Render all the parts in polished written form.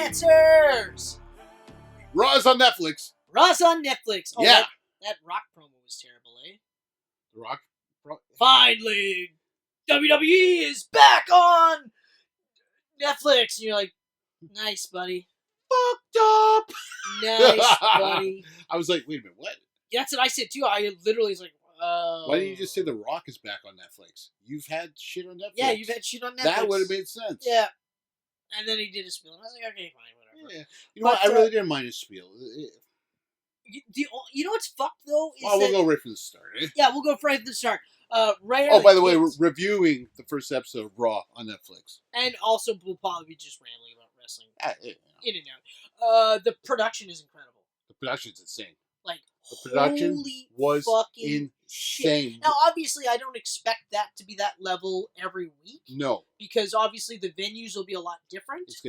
Answers! Raw's on Netflix. Raw's on Netflix. Oh, Yeah. That Rock promo was terrible, eh? The Rock. Finally, WWE is back on Netflix. And you're like, nice, buddy. Fucked up. Nice, buddy. I was like, wait a minute, what? That's what I said, too. I literally was like, Why didn't you just say The Rock is back on Netflix? You've had shit on Netflix. Yeah, you've had shit on Netflix. That would have made sense. Yeah. And then he did a spiel. And I was like, okay, fine, whatever. Yeah. You know what? I really didn't mind his spiel. You know what's fucked, though? Well, we'll go right from the start, eh? Yeah, we'll go right from the start. Right. Oh, by the way, we're reviewing the first episode of Raw on Netflix. And also, we'll probably be just rambling about wrestling. In and out. The production is incredible. The production's insane. Like, the production holy was fucking insane. Shit. Now, obviously, I don't expect that to be that level every week. No. Because, obviously, the venues will be a lot different. It's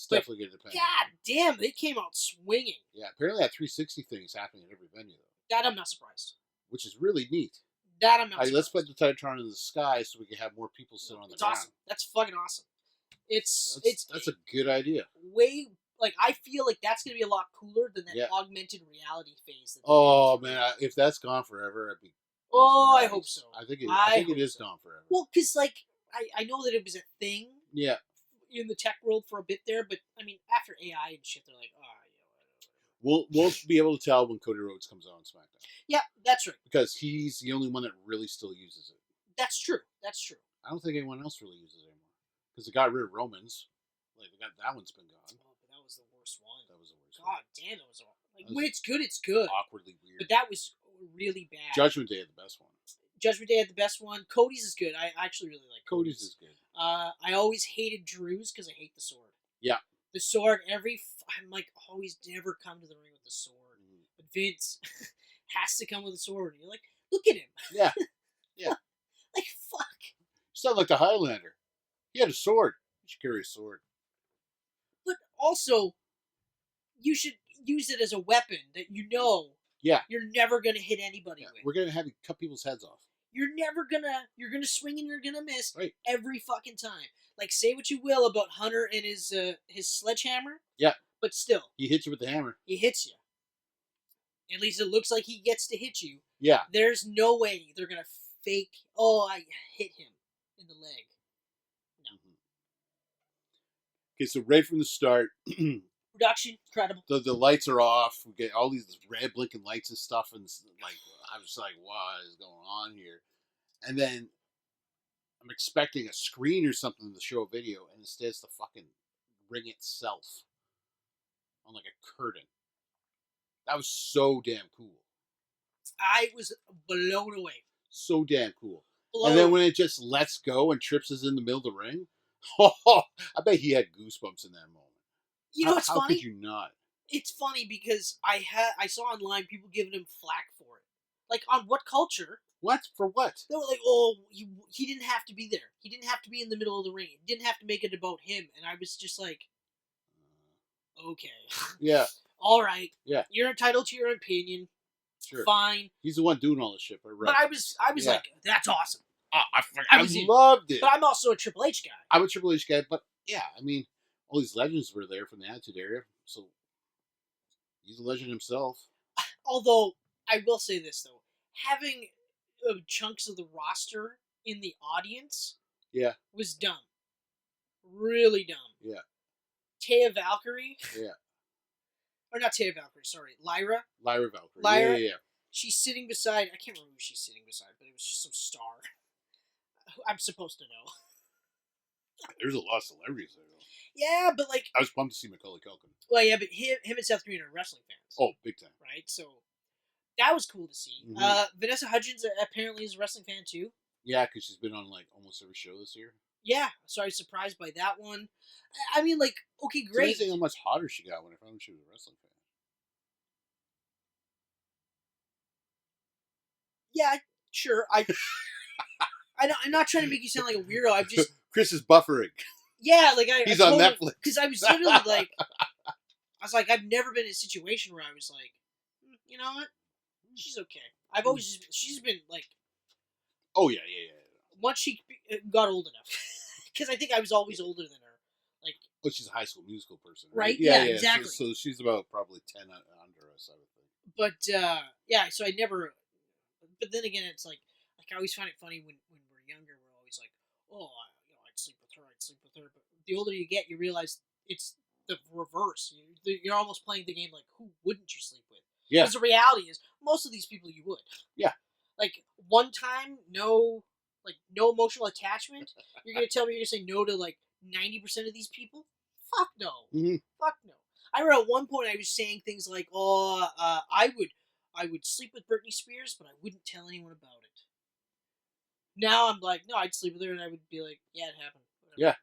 definitely going to depend. God damn, they came out swinging. Yeah, apparently that 360 thing is happening at every venue, though. That I'm not surprised. Which is really neat. That I'm not surprised. Let's put the Titantron in the sky so we can have more people sit on the ground. Awesome. That's fucking awesome. That's a good idea. I feel like that's going to be a lot cooler than that augmented reality phase. Oh, man, if that's gone forever, I'd be... Oh, nice. I hope so. I think it is gone forever. Well, because, I know that it was a thing in the tech world for a bit there, but, I mean, after AI and shit, they're like, We'll be able to tell when Cody Rhodes comes on SmackDown. Yeah, that's right. Because he's the only one that really still uses it. That's true. That's true. I don't think anyone else really uses it anymore. Because they got rid of Romans. That one's been gone. Oh, but that was the worst one. That was the worst one. God damn, it was when it's good, it's good. Awkwardly weird. But that was really bad. Judgment Day had the best one. Judgment Day had the best one. Cody's is good. I actually really like Cody's is good. I always hated Drew's because I hate the sword. Yeah. The sword, I'm like, always never come to the ring with the sword. But Vince has to come with a sword. And you're like, look at him. Yeah. Yeah. Like, fuck. You sound like the Highlander. He had a sword. You should carry a sword. But also, you should use it as a weapon that you know you're never going to hit anybody with. We're going to have you cut people's heads off. You're going to swing and you're going to miss every fucking time. Like, say what you will about Hunter and his sledgehammer. Yeah. But still. He hits you with the hammer. He hits you. At least it looks like he gets to hit you. Yeah. There's no way they're going to fake, I hit him in the leg. No. Okay, so right from the start. Production, incredible. The lights are off. We get all these red blinking lights and stuff. And I was like, what is going on here? And then I'm expecting a screen or something to show a video, and instead it's the fucking ring itself on like a curtain. That was so damn cool. I was blown away. So damn cool. And then when it just lets go and Trips is in the middle of the ring, I bet he had goosebumps in that moment. You know what's funny? How could you not? It's funny because I saw online people giving him flack for it. Like, on what culture? What? For what? They were like, he didn't have to be there. He didn't have to be in the middle of the ring. He didn't have to make it about him. And I was just like, okay. Yeah. All right. Yeah. You're entitled to your opinion. Sure. Fine. He's the one doing all this shit. But I was like, that's awesome. I loved it. But I'm also a Triple H guy. I'm a Triple H guy, but yeah, I mean, all these legends were there from the Attitude Era, so he's a legend himself. Although, I will say this, though. Having chunks of the roster in the audience was dumb. Really dumb. Yeah. Taya Valkyrie. Yeah. Or not Taya Valkyrie, sorry. Lyra. Lyra Valkyrie. Yeah. She's sitting beside, I can't remember who she's sitting beside, but it was just some star. I'm supposed to know. There's a lot of celebrities there, though. Yeah, but like... I was pumped to see Macaulay Culkin. Well, yeah, but him and Seth Green are wrestling fans. Oh, big time. Right, so that was cool to see. Mm-hmm. Vanessa Hudgens apparently is a wrestling fan, too. Yeah, because she's been on, like, almost every show this year. Yeah, so I was surprised by that one. I mean, like, okay, great. It's amazing how much hotter she got when I found out she was a wrestling fan. Yeah, sure. I'm not trying to make you sound like a weirdo. I'm just... Chris is buffering. Yeah, like he's on Netflix. Because I was literally like... I was like, I've never been in a situation where I was like, you know what? She's okay. She's been like... Oh, yeah. Once she got old enough. Because I think I was always older than her. Like, Oh, she's a High School Musical person, right? right? Yeah, exactly. So she's about probably 10 under us, I would think. But yeah, so I never. But then again, it's like I always find it funny when we're younger. We're always like, oh, I'd sleep with her. I'd sleep with her. But the older you get, you realize it's the reverse. You're almost playing the game like, who wouldn't you sleep with? Yeah. Because the reality is, most of these people you would. Yeah. Like one time, no emotional attachment. You're gonna tell me you're gonna say no to like 90% of these people? Fuck no. Mm-hmm. Fuck no. I remember at one point I was saying things like, "Oh, I would sleep with Britney Spears, but I wouldn't tell anyone about it." Now I'm like, no, I'd sleep with her, and I would be like, yeah, it happened. Whatever. Yeah.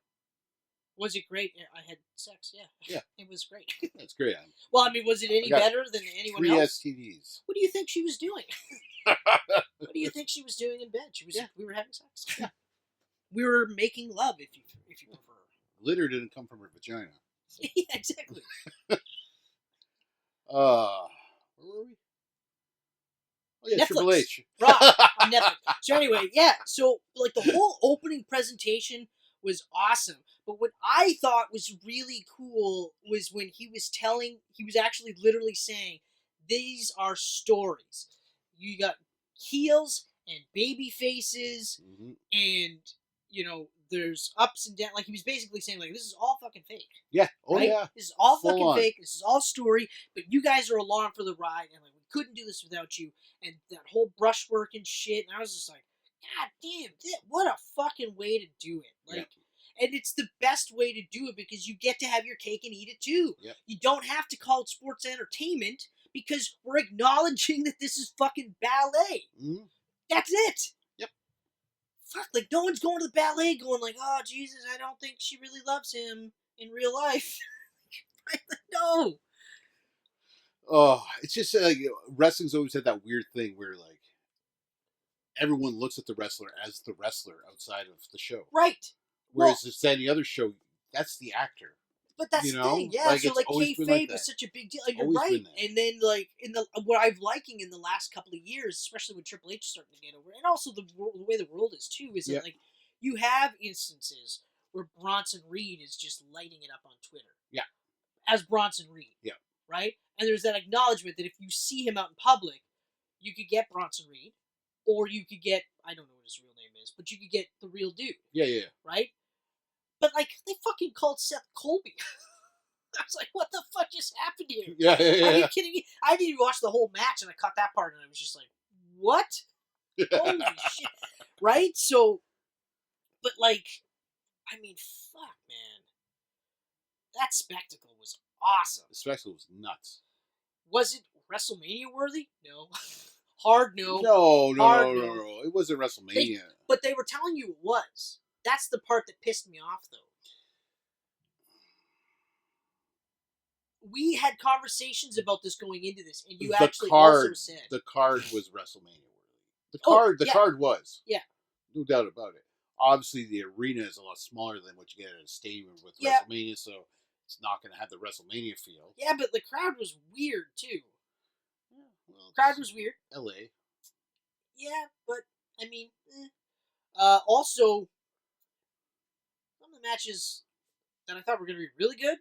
Was it great? Yeah, I had sex. Yeah. Yeah. It was great. That's great. Well, I mean, was it any better than anyone else? 3 STDs. What do you think she was doing? What do you think she was doing in bed? We were having sex. Yeah. We were making love, if you prefer. Litter didn't come from her vagina. Yeah, exactly. Where were we? Oh yeah, Netflix. Triple H. Rock on Netflix. So anyway, yeah. So like the whole opening presentation was awesome. But what I thought was really cool was when he was actually literally saying, these are stories. You got heels and baby faces, and there's ups and downs. Like he was basically saying, like, this is all fucking fake. Yeah. Oh right? yeah. This is all Full fucking on. fake. This is all story. But you guys are along for the ride, and like we couldn't do this without you. And that whole brushwork and shit. And I was just like, God damn, what a fucking way to do it. Like. Yeah. And it's the best way to do it because you get to have your cake and eat it too. Yep. You don't have to call it sports entertainment because we're acknowledging that this is fucking ballet. Mm-hmm. That's it. Yep. Fuck, like no one's going to the ballet going like, oh Jesus, I don't think she really loves him in real life. No. Oh, it's just like wrestling's always had that weird thing where like everyone looks at the wrestler as the wrestler outside of the show. Right. Whereas it's any other show, that's the actor. But that's the thing, yeah. So like kayfabe is such a big deal. You're right. And then like what I'm liking in the last couple of years, especially when Triple H is starting to get over, and also the way the world is too, is that like you have instances where Bronson Reed is just lighting it up on Twitter. Yeah. As Bronson Reed. Yeah. Right? And there's that acknowledgement that if you see him out in public, you could get Bronson Reed, or you could get, I don't know what his real name is, but you could get the real dude. Yeah. Right? But, like, they fucking called Seth Colby. I was like, what the fuck just happened here? Yeah. Are you kidding me? I didn't even watch the whole match, and I caught that part, and I was just like, what? Holy shit. Right? So, but, like, I mean, fuck, man. That spectacle was awesome. The spectacle was nuts. Was it WrestleMania worthy? No. Hard no. No. It wasn't WrestleMania. But they were telling you it was. That's the part that pissed me off, though. We had conversations about this going into this, and you also said the card was WrestleMania worthy. The card was. Yeah. No doubt about it. Obviously, the arena is a lot smaller than what you get at a stadium with WrestleMania, so it's not going to have the WrestleMania feel. Yeah, but the crowd was weird too. Yeah, well, crowd was weird. LA. Yeah, but I mean, also some of the matches that I thought were going to be really good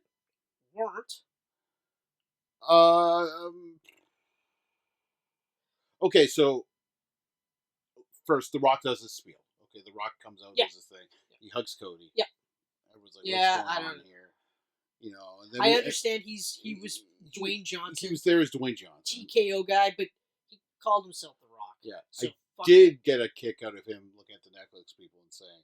weren't. Okay, so first, The Rock does his spiel. Okay, The Rock comes out and does his thing. Yeah. He hugs Cody. Yeah. Everyone's like, what's going on here? You know, and then I understand he was Dwayne Johnson. He was there as Dwayne Johnson. TKO guy, but he called himself The Rock. Yeah. So I did get a kick out of him looking at the Netflix people and saying,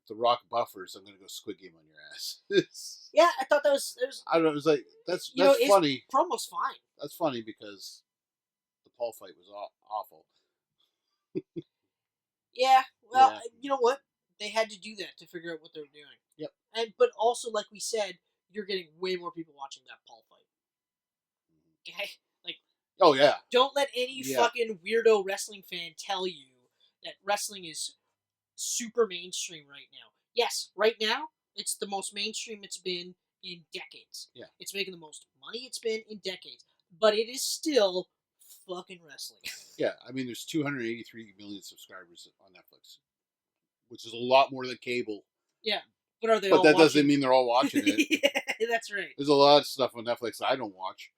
if The Rock buffers, I'm going to go Squid Game on your ass. Yeah, I thought that was... I don't know, it was like, that's funny. Promo's fine. That's funny because the Paul fight was awful. Yeah, well, you know what? They had to do that to figure out what they were doing. Yep. But also, like we said, you're getting way more people watching that Paul fight. Okay? Like, oh, yeah. Don't let any fucking weirdo wrestling fan tell you that wrestling is super mainstream right now. Yes, right now, it's the most mainstream it's been in decades. Yeah. It's making the most money it's been in decades. But it is still fucking wrestling. Yeah, I mean, there's 283 million subscribers on Netflix, which is a lot more than cable. Yeah. But are they But all that watching? doesn't mean they're all watching it. Yeah, that's right. There's a lot of stuff on Netflix I don't watch.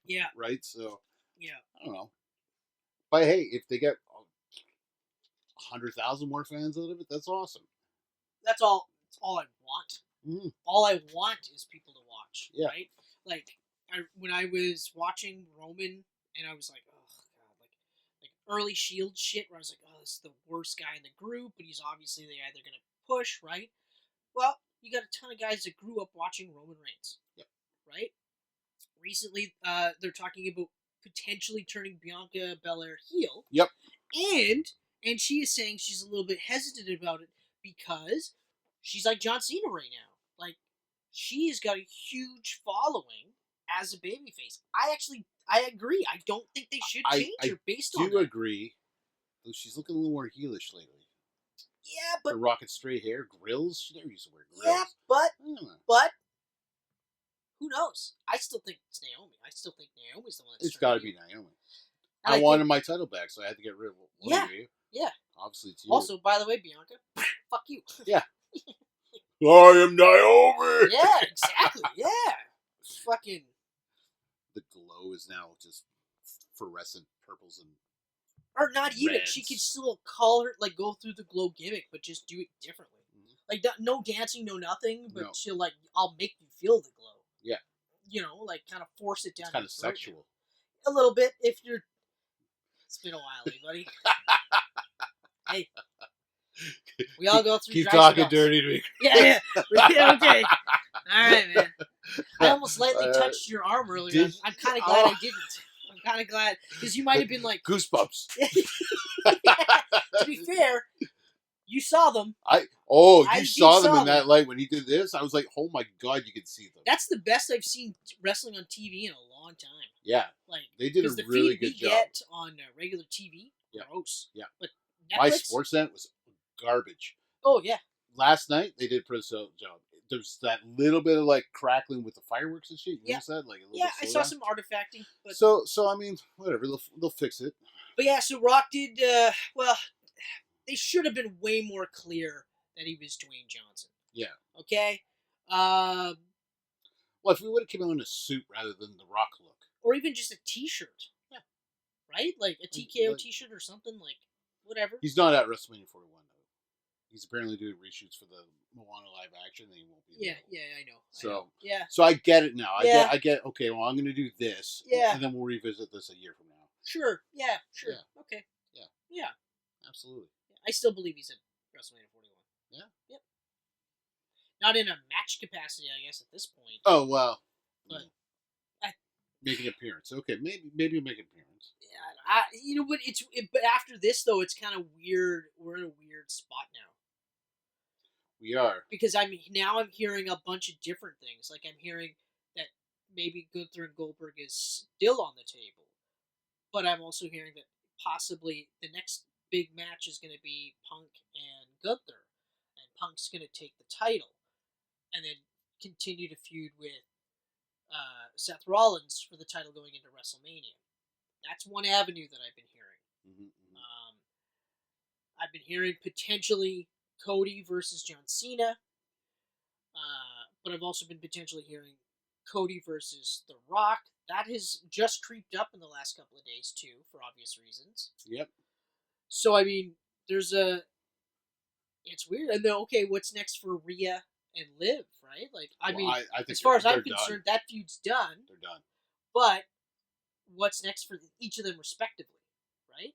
Yeah. Right? So, Yeah. I don't know. But hey, if they get 100,000 more fans out of it, that's awesome. That's all. That's all I want. Mm. All I want is people to watch. Yeah. Right. Like when I was watching Roman, and I was like, oh god, like early Shield shit, where I was like, oh, this is the worst guy in the group, but he's obviously either gonna push, right? Well, you got a ton of guys that grew up watching Roman Reigns. Yep. Right? Recently, they're talking about potentially turning Bianca Belair heel. Yep. And she is saying she's a little bit hesitant about it because she's like John Cena right now. Like, she has got a huge following as a babyface. I agree. I don't think they should change her based on that. I do agree. Though she's looking a little more heelish lately. Yeah, but... Her rocking straight hair, grills. She never used to wear grills. Yeah, but... Who knows? I still think it's Naomi. I still think Naomi's the one that's... It's got to be Naomi. And I wanted my title back, so I had to get rid of one of you. Yeah. Obviously, it's you. Also, by the way, Bianca, fuck you. Yeah. I am Naomi! Yeah, exactly. Yeah. Fucking... The glow is now just fluorescent purples and... Or not even. reds. She could still call her, like, go through the glow gimmick, but just do it differently. Mm-hmm. Like, no dancing, no nothing, but she'll, like, I'll make you feel the glow. Yeah. You know, like, kind of force it down. It's kind of sexual. A little bit, if you're... It's been a while, buddy. Hey. We all go through... Keep talking spells. dirty to me. Yeah. Okay. All right, man. I almost lightly touched your arm earlier. I'm kind of glad I didn't. I'm kind of glad, because you might have been like... Goosebumps. Yeah, to be fair, you saw them. You saw them in that light when he did this? I was like, oh my god, you can see them. That's the best I've seen wrestling on TV in a long time. Yeah. Like, they did a really good job. Get on regular TV, gross. Yeah. But Netflix... My Sportsnet was garbage. Oh, yeah. Last night, they did a pretty solid job. There's that little bit of, like, crackling with the fireworks and shit. You notice that? Like, a little bit I saw some artifacting. But... So, I mean, whatever. They'll fix it. But yeah, so Rock did, they should have been way more clear that he was Dwayne Johnson. Yeah. Okay? Well, if we would have come out in a suit rather than the Rock look. Or even just a t-shirt. Yeah. Right? Like a TKO t-shirt or something, like, whatever. He's not at WrestleMania 41, though. He's apparently doing reshoots for the Moana live action, and he won't be there. Yeah, I know. So, so I get it now. I get, okay, well, I'm going to do this, and then we'll revisit this a year from now. Sure, yeah, sure. Yeah. Okay. Yeah. Absolutely. I still believe he's at WrestleMania 41. Yeah? Yep. Not in a match capacity, I guess, at this point. Oh, well. But... Make an appearance. Okay, maybe you'll make an appearance. Yeah, but after this, though, it's kind of weird. We're in a weird spot now. We are. Because I'm hearing a bunch of different things. Like, I'm hearing that maybe Gunther and Goldberg is still on the table. But I'm also hearing that possibly the next big match is going to be Punk and Gunther. And Punk's going to take the title. And then continue to feud with Seth Rollins for the title going into WrestleMania. That's one avenue that I've been hearing. Mm-hmm. I've been hearing potentially Cody versus John Cena. But I've also been potentially hearing Cody versus The Rock. That has just creeped up in the last couple of days, too, for obvious reasons. Yep. So, I mean, it's weird. And then, okay, what's next for Rhea and Liv, right? Like, I think as far as I'm concerned, that feud's done. They're done. But what's next for each of them respectively, right?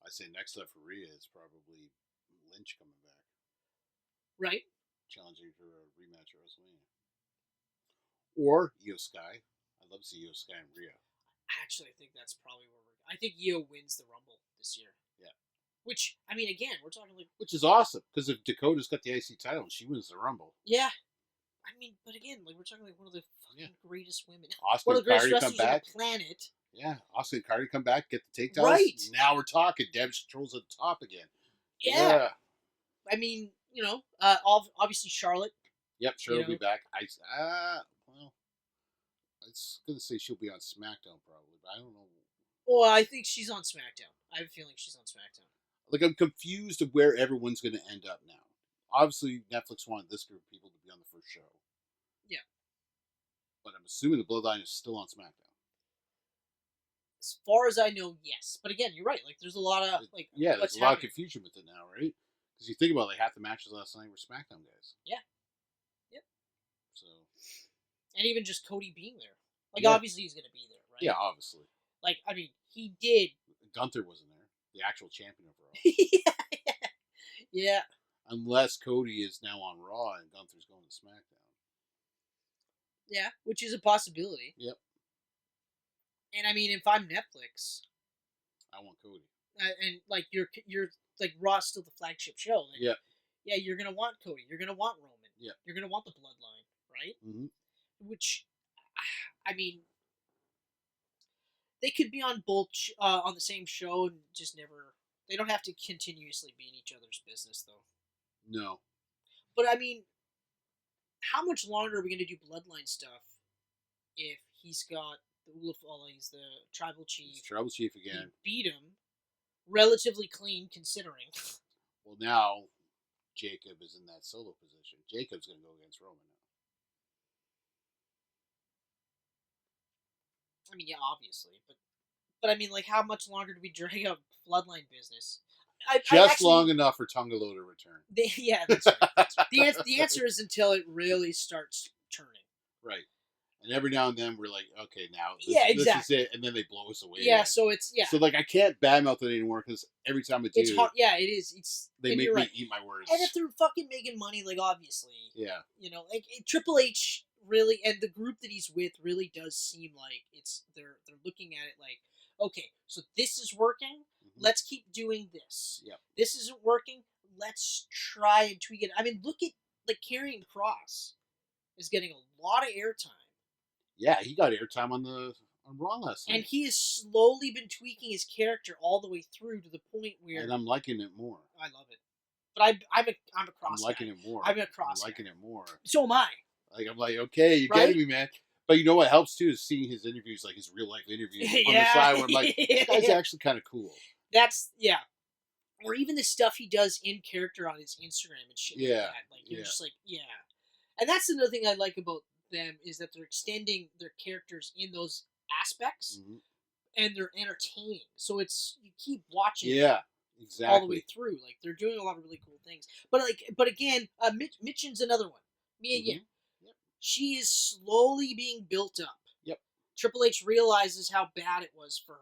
I say next up for Rhea is probably Lynch coming back. Right. Challenging for a rematch at WrestleMania. Or Io Sky. I'd love to see Io Sky and Rhea. Actually, I think that's probably where I think Io wins the Rumble this year. Yeah. Which, I mean, again, we're talking like... Which is awesome, because if Dakota's got the IC title and she wins the Rumble. Yeah. I mean, but again, like, we're talking like one of the fucking greatest women. Oscar one of the greatest wrestlers on the planet. Yeah, Oscar and Cardi come back, get the takedowns. Right. Now we're talking. Deb Controls at the top again. Yeah. I mean, obviously Charlotte. Yep, Charlotte will be back. Well, I was going to say she'll be on SmackDown probably, but I don't know. Well, I think she's on SmackDown. I have a feeling she's on SmackDown. Like, I'm confused of where everyone's going to end up now. obviously Netflix wanted this group of people to be on the first show. Yeah. But I'm assuming the Bloodline is still on SmackDown. As far as I know, yes. But again, you're right. Like, there's a lot of like, Yeah, what's there's a lot of happening? confusion with it now, right? Because you think about it, like half the matches last night were SmackDown guys. Yeah. Yep. So. And even just Cody being there, like Yeah. obviously he's gonna be there, right? Yeah, obviously. Like, I mean, he did. Gunther wasn't there, the actual champion of Raw. Yeah. Yeah. Unless Cody is now on Raw and Gunther's going to SmackDown. Yeah, which is a possibility. Yep. And I mean, if I'm Netflix, I want Cody. And like you're like Raw's still the flagship show. Like, Yeah. Yeah, you're gonna want Cody. You're gonna want Roman. Yeah. You're gonna want the Bloodline, right? Mm-hmm. Which, I mean, they could be on both on the same show and just never. They don't have to continuously be in each other's business, though. No. But I mean, how much longer are we gonna do Bloodline stuff if he's got the he's the tribal chief? He's tribal chief again. He beat him relatively clean, considering. Well, now Jacob is in that solo position. Jacob's going to go against Roman now. I mean, yeah, obviously, but I mean, like, how much longer do we drag out Bloodline business? Just long enough for Tungalo to return. Yeah, that's right. That's right. The answer is until it really starts turning. Right. And every now and then we're like, okay, now this is it, and then they blow us away. Yeah, again. so it's So like I can't badmouth it anymore because every time I do, it's hard. Yeah, it is. they make me eat my words. And if they're fucking making money, like obviously, yeah, you know, like Triple H really, and the group that he's with really does seem like they're looking at it like, okay, so this is working. Mm-hmm. Let's keep doing this. Yep. This isn't working. Let's try and tweak it. I mean, look at like Karrion Kross is getting a lot of airtime. Yeah, he got airtime on Raw last night. And he has slowly been tweaking his character all the way through to the point where... And I'm liking it more. I love it. But I'm a Kross I'm liking guy. it more. I'm a Kross I'm liking guy. it more. So am I. Like, I'm like, okay, you're getting me, man. But you know what helps, too, is seeing his interviews, like his real-life interviews on the side where I'm like, this guy's actually kind of cool. That's, yeah. Or even the stuff he does in character on his Instagram and shit like that. Like, you're just like, yeah. And that's another thing I like about them is that they're extending their characters in those aspects, mm-hmm. and they're entertaining. So it's you keep watching, exactly, all the way through. Like they're doing a lot of really cool things. But again, Mitchin's another one. Mia Yim, she is slowly being built up. Yep. Triple H realizes how bad it was for her,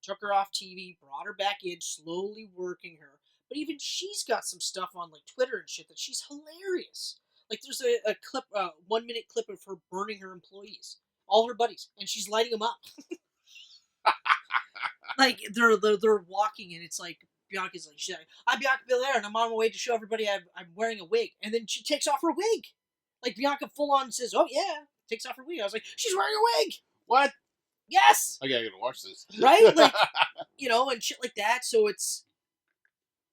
took her off TV, brought her back in, slowly working her. But even she's got some stuff on like Twitter and shit that she's hilarious. Like there's a clip, 1 minute clip of her burning her employees, all her buddies, and she's lighting them up. Like they're walking, and it's like Bianca's like, she's like, I'm Bianca Belair, and I'm on my way to show everybody I'm wearing a wig, and then she takes off her wig. Like Bianca full on says, "Oh yeah," takes off her wig. I was like, she's wearing a wig. What? Yes. Okay, I gotta watch this. Right? Like, you know, and shit like that. So it's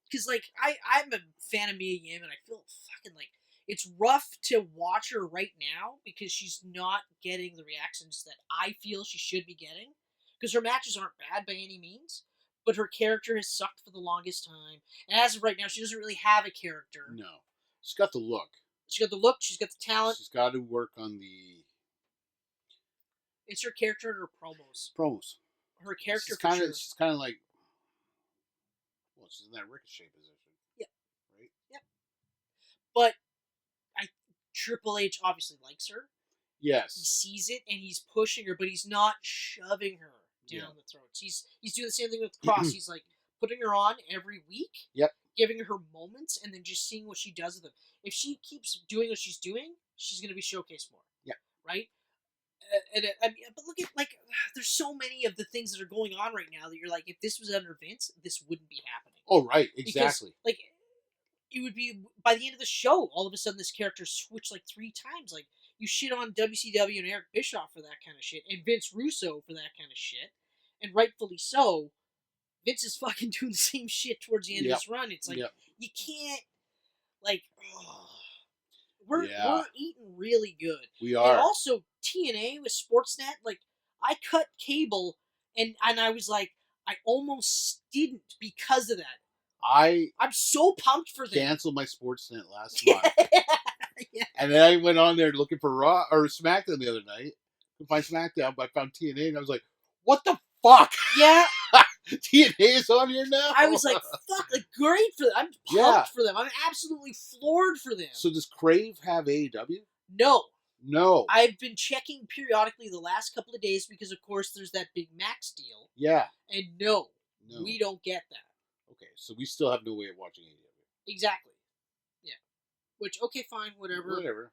because like I'm a fan of Mia Yim, and I feel fucking like. It's rough to watch her right now because she's not getting the reactions that I feel she should be getting. Because her matches aren't bad by any means, but her character has sucked for the longest time. And as of right now, she doesn't really have a character. No. She's got the look. She's got the look, she's got the talent. She's got to work on the... It's her character and her promos. Her character, she's kind of, She's kind of like... Well, she's in that Ricochet position. Yeah. Right? Yeah. But... Triple H obviously likes her. Yes. He sees it and he's pushing her, but he's not shoving her down the throats. He's doing the same thing with Kross. He's like putting her on every week. Yep. Giving her moments and then just seeing what she does with them. If she keeps doing what she's doing, she's going to be showcased more. Yeah. Right? But look at, like, there's so many of the things that are going on right now that you're like, if this was under Vince, this wouldn't be happening. Oh, right. Exactly. Because, like, it would be, by the end of the show, all of a sudden this character switched like 3 times. Like, you shit on WCW and Eric Bischoff for that kind of shit, and Vince Russo for that kind of shit, and rightfully so. Vince is fucking doing the same shit towards the end of his run. It's like, you can't, like, we're eating really good. We are. And also, TNA with Sportsnet, like, I cut cable, and I was like, I almost didn't because of that. I'm so pumped for them. canceled my Sportsnet last month. Yeah. And then I went on there looking for Raw or SmackDown the other night. Couldn't find SmackDown, but I found TNA, and I was like, "What the fuck? Yeah. TNA is on here now." I was like, "Fuck!" Like, great for them. I'm pumped for them. I'm absolutely floored for them. So does Crave have AEW? No. No. I've been checking periodically the last couple of days because, of course, there's that big Max deal. Yeah. And no, we don't get that. Okay, so we still have no way of watching AEW. Exactly. Yeah. Which, okay, fine, whatever. Whatever.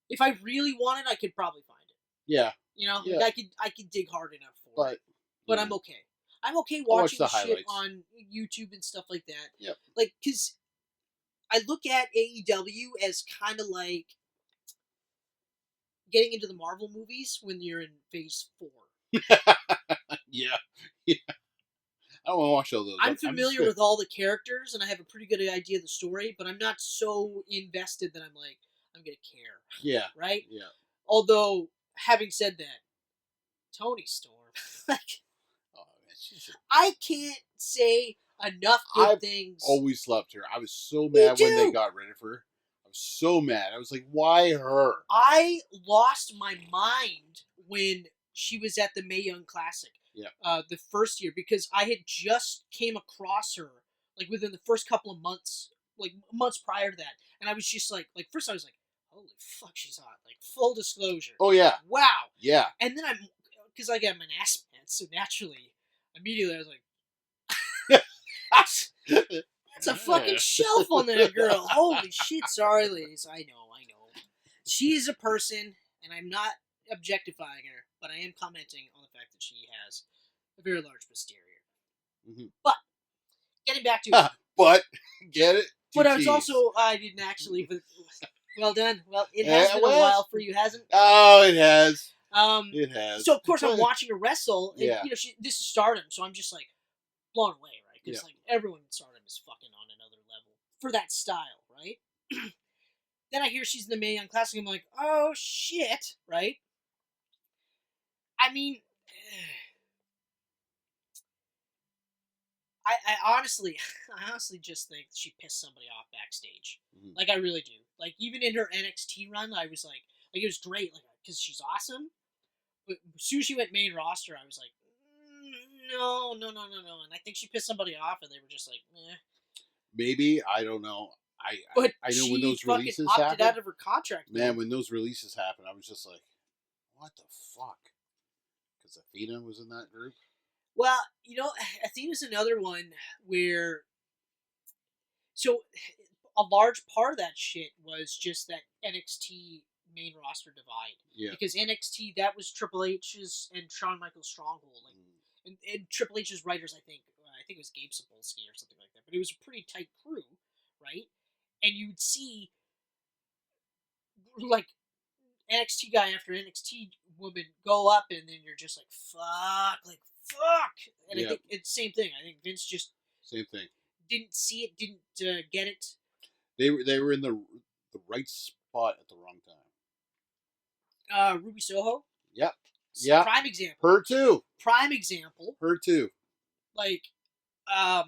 If I really wanted, I could probably find it. Yeah. You know, Yeah. like I could dig hard enough for it. But I'm okay. I'm okay watching the shit highlights on YouTube and stuff like that. Yep. Like, because I look at AEW as kind of like getting into the Marvel movies when you're in Phase 4. Yeah. Yeah. I don't want to watch all those. I'm familiar with all the characters, and I have a pretty good idea of the story, but I'm not so invested that I'm like, I'm going to care. Yeah. Right? Yeah. Although, having said that, Toni Storm, like, I can't say enough good things. Always loved her. I was so mad when they got rid of her. I was so mad. I was like, why her? I lost my mind when she was at the Mae Young Classic. Yeah. The first year, because I had just came across her like within the first couple of months, like months prior to that, and I was just like first I was like, holy fuck, she's hot. Like, full disclosure. Oh yeah. Wow. Yeah. And then because I got an ass man, so naturally, immediately I was like, that's a fucking shelf on that girl. Holy shit. Sorry, ladies. I know. She is a person, and I'm not objectifying her, but I am commenting on the fact that she has a very large posterior. Mm-hmm. But, getting back to it. But, get it? But I was also, I didn't actually, well done. Well, it has been a while for you, hasn't it? Oh, it has. It has. So, of course, I'm watching her wrestle, and, you know, this is Stardom, so I'm just, like, blown away, right? Because, like, everyone in Stardom is fucking on another level for that style, right? Then I hear she's in the Mae Young Classic, I'm like, oh, shit, right? I mean, I honestly just think she pissed somebody off backstage. Mm-hmm. Like, I really do. Like, even in her NXT run, I was like, it was great, like, because she's awesome. But as soon as she went main roster, I was like, no. And I think she pissed somebody off, and they were just like, eh. Maybe, I don't know. I know when those releases happen. Out of her contract. Man, when those releases happen, I was just like, what the fuck? Because Athena was in that group. Well, you know, Athena's another one where. So, a large part of that shit was just that NXT main roster divide. Yeah. Because NXT, that was Triple H's and Shawn Michaels' stronghold. Like, and Triple H's writers, I think it was Gabe Sapolsky or something like that. But it was a pretty tight crew, right? And you'd see, like, NXT guy after NXT woman go up, and then you're just like, fuck. And I think it's the same thing. I think Vince just... Same thing. Didn't see it, didn't get it. They were in the right spot at the wrong time. Ruby Soho? Yep. Yeah. Prime example. Her too. Prime example. Her too. Like, oh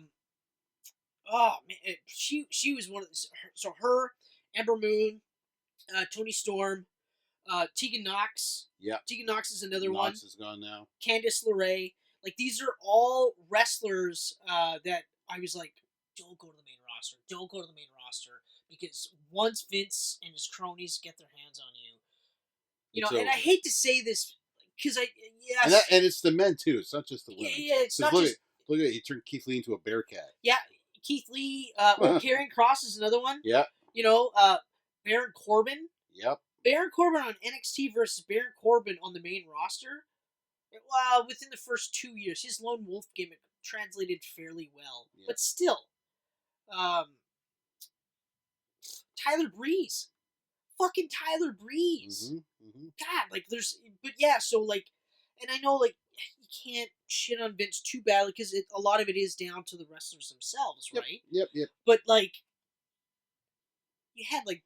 man, she was one of the, so her, Ember Moon, Toni Storm, Tegan Nox. Yeah. Tegan Nox is another one. Nox is gone now. Candice LeRae. Like, these are all wrestlers that I was like, don't go to the main roster. Don't go to the main roster, because once Vince and his cronies get their hands on you, you know. And I hate to say this, because and it's the men too. It's not just the women. Yeah, it's not look just. Look at it. He turned Keith Lee into a bear cat. Yeah, Keith Lee. Karrion Kross is another one. Yeah. You know, Baron Corbin. Yep. Baron Corbin on NXT versus Baron Corbin on the main roster. Well, within the first 2 years, his lone wolf gimmick translated fairly well, but still, Tyler Breeze, fucking Tyler Breeze. God, like, so, like, and I know, like, you can't shit on Vince too badly, because a lot of it is down to the wrestlers themselves, right? Yep. But, like, you had, like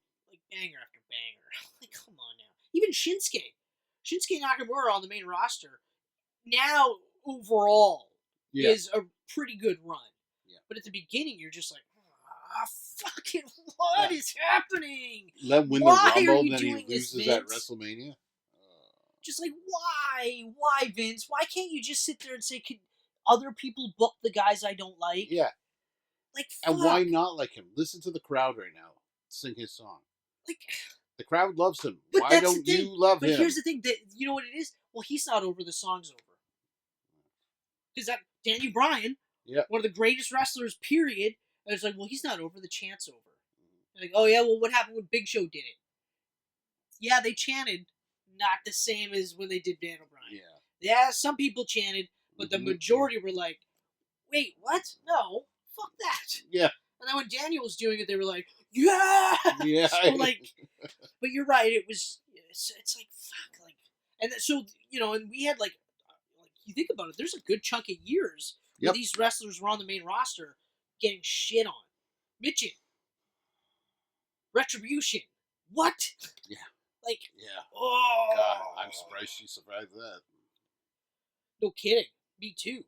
banger after banger. Like, come on now. Even Shinsuke Nakamura on the main roster, now, overall, is a pretty good run. Yeah. But at the beginning, you're just like, fucking what is happening? Let him win Why the are Rumble, you then he doing this, loses at Vince? WrestleMania. Just like, why, Vince? Why can't you just sit there and say, could other people book the guys I don't like? Yeah. Like, And why fuck. not like him? Listen to the crowd right now. Sing his song. Like, The crowd loves him. but Why that's the don't thing. you love But him? here's the thing, that you know what it is? Well, he's not over, the song's over. Because that Danny Bryan, Yeah. one of the greatest wrestlers, period, and it's like, well, he's not over, the chant's over. And like, oh yeah, well, what happened when Big Show did it? Yeah, they chanted, not the same as when they did Daniel Bryan. Yeah, some people chanted, but the majority were like, wait, what? No, fuck that. Yeah. And then when Daniel was doing it, they were like, yeah! Yeah. So, like, but you're right, it was, it's like, fuck, like, and so, you know, and we had, like you think about it, there's a good chunk of years where these wrestlers were on the main roster getting shit on. Mitchin. Retribution. What? Yeah. Like, yeah. Oh. God, I'm surprised she survived that. No kidding. Me too.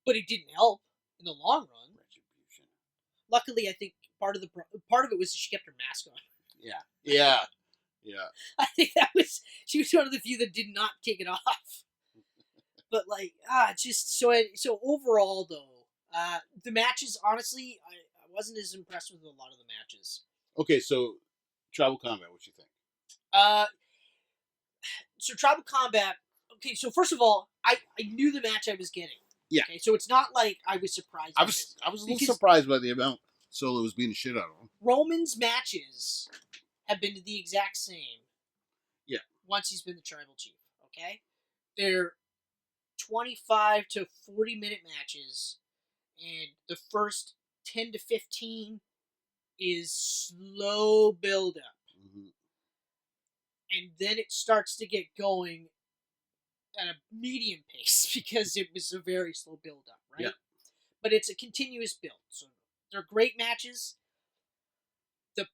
But it didn't help in the long run. Retribution. Luckily, I think part of it was she kept her mask on. Yeah. Yeah. Yeah. I think she was one of the few that did not take it off. But like, just so overall though, the matches, honestly, I wasn't as impressed with a lot of the matches. Okay, so Tribal Combat, what you think? So Tribal Combat. Okay, so first of all, I knew the match I was getting. Yeah. Okay, so it's not like I was surprised. I was a little surprised by the amount Solo was beating shit out of him. Roman's matches have been the exact same. Yeah. Once he's been the Tribal Chief. Okay, they're 25 to 40-minute matches, and the first 10 to 15 is slow build up. Mm-hmm. And then it starts to get going at a medium pace because it was a very slow build up, right? Yeah. But it's a continuous build. So they're great matches. The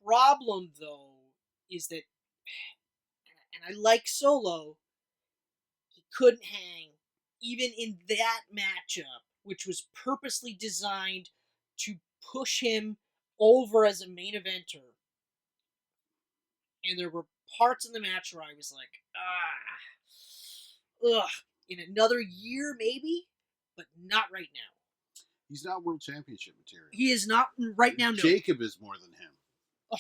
problem, though, is that, and I like Solo, he couldn't hang even in that matchup, which was purposely designed to push him over as a main eventer. And there were parts in the match where I was like, ugh. In another year, maybe, but not right now. He's not world championship material. He is not right now. No. Jacob is more than him. Oh.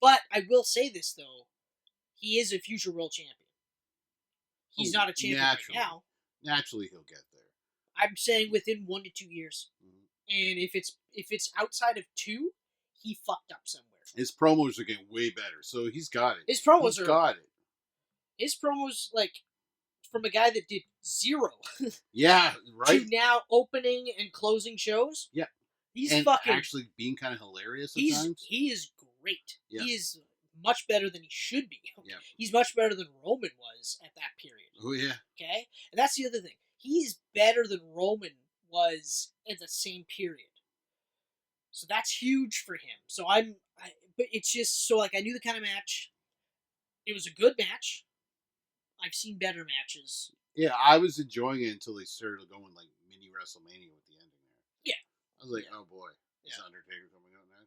But I will say this though, he is a future world champion. He's not a champion right now. Naturally, he'll get there. I'm saying within 1 to 2 years, and if it's outside of 2, he fucked up somewhere. His promos are getting way better, so he's got it. His promos got it. His promos, like, from a guy that did 0. Yeah, right. To now opening and closing shows. Yeah. He's and fucking actually being kind of hilarious at times. He is great. Yeah. He is much better than he should be. Yeah. He's much better than Roman was at that period. Oh yeah. Okay? And that's the other thing. He's better than Roman was in the same period. So that's huge for him. So but it's just so, like, I knew the kind of match. It was a good match. I've seen better matches. Yeah, I was enjoying it until they started going like mini WrestleMania with the ending there. Yeah. I was like, oh boy, is Undertaker coming out now?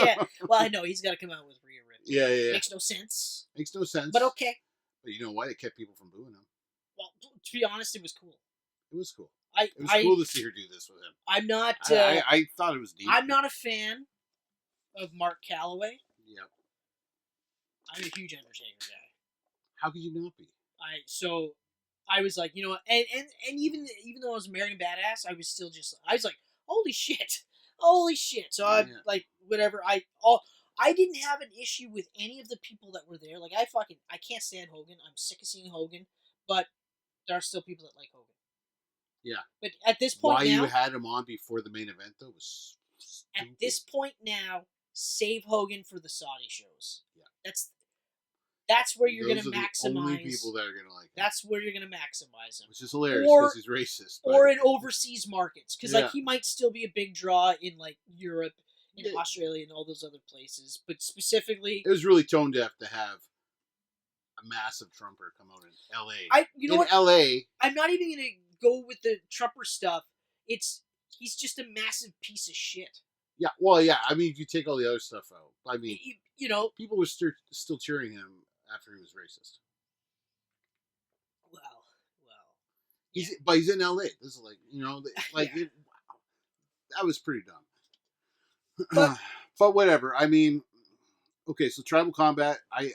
Yeah. Well, I know he's got to come out with Rhea Ripley. Yeah. Makes no sense. Makes no sense. But okay. But you know what? It kept people from booing him. Well, to be honest, it was cool. It was cool. It was cool to see her do this with him. I'm not. I thought it was neat. I'm not a fan of Mark Calloway. Yep. I'm a huge Undertaker guy. How could you not be? So I was like, you know what, and even though I was American Badass, I was like, holy shit. So I'm like, whatever. I didn't have an issue with any of the people that were there. Like, I can't stand Hogan. I'm sick of seeing Hogan, but there are still people that like Hogan. Yeah. But at this point why now, you had him on before the main event though was stupid. At this point now, save Hogan for the Saudi shows. Yeah. That's where you're going to maximize. The only people that are going to like him. That's where you're going to maximize him. Which is hilarious because he's racist. Or in overseas markets. Because like, he might still be a big draw in like Europe, in Australia, and all those other places. But specifically, it was really tone deaf to have a massive Trumper come out in L.A. LA, I'm not even going to go with the Trumper stuff, he's just a massive piece of shit. Yeah, well, yeah. I mean, if you take all the other stuff out, I mean, You know, people were still cheering him after he was racist. well, But he's in L.A. This is like, Yeah. that was pretty dumb. But But whatever. I mean, okay, so Tribal Combat, it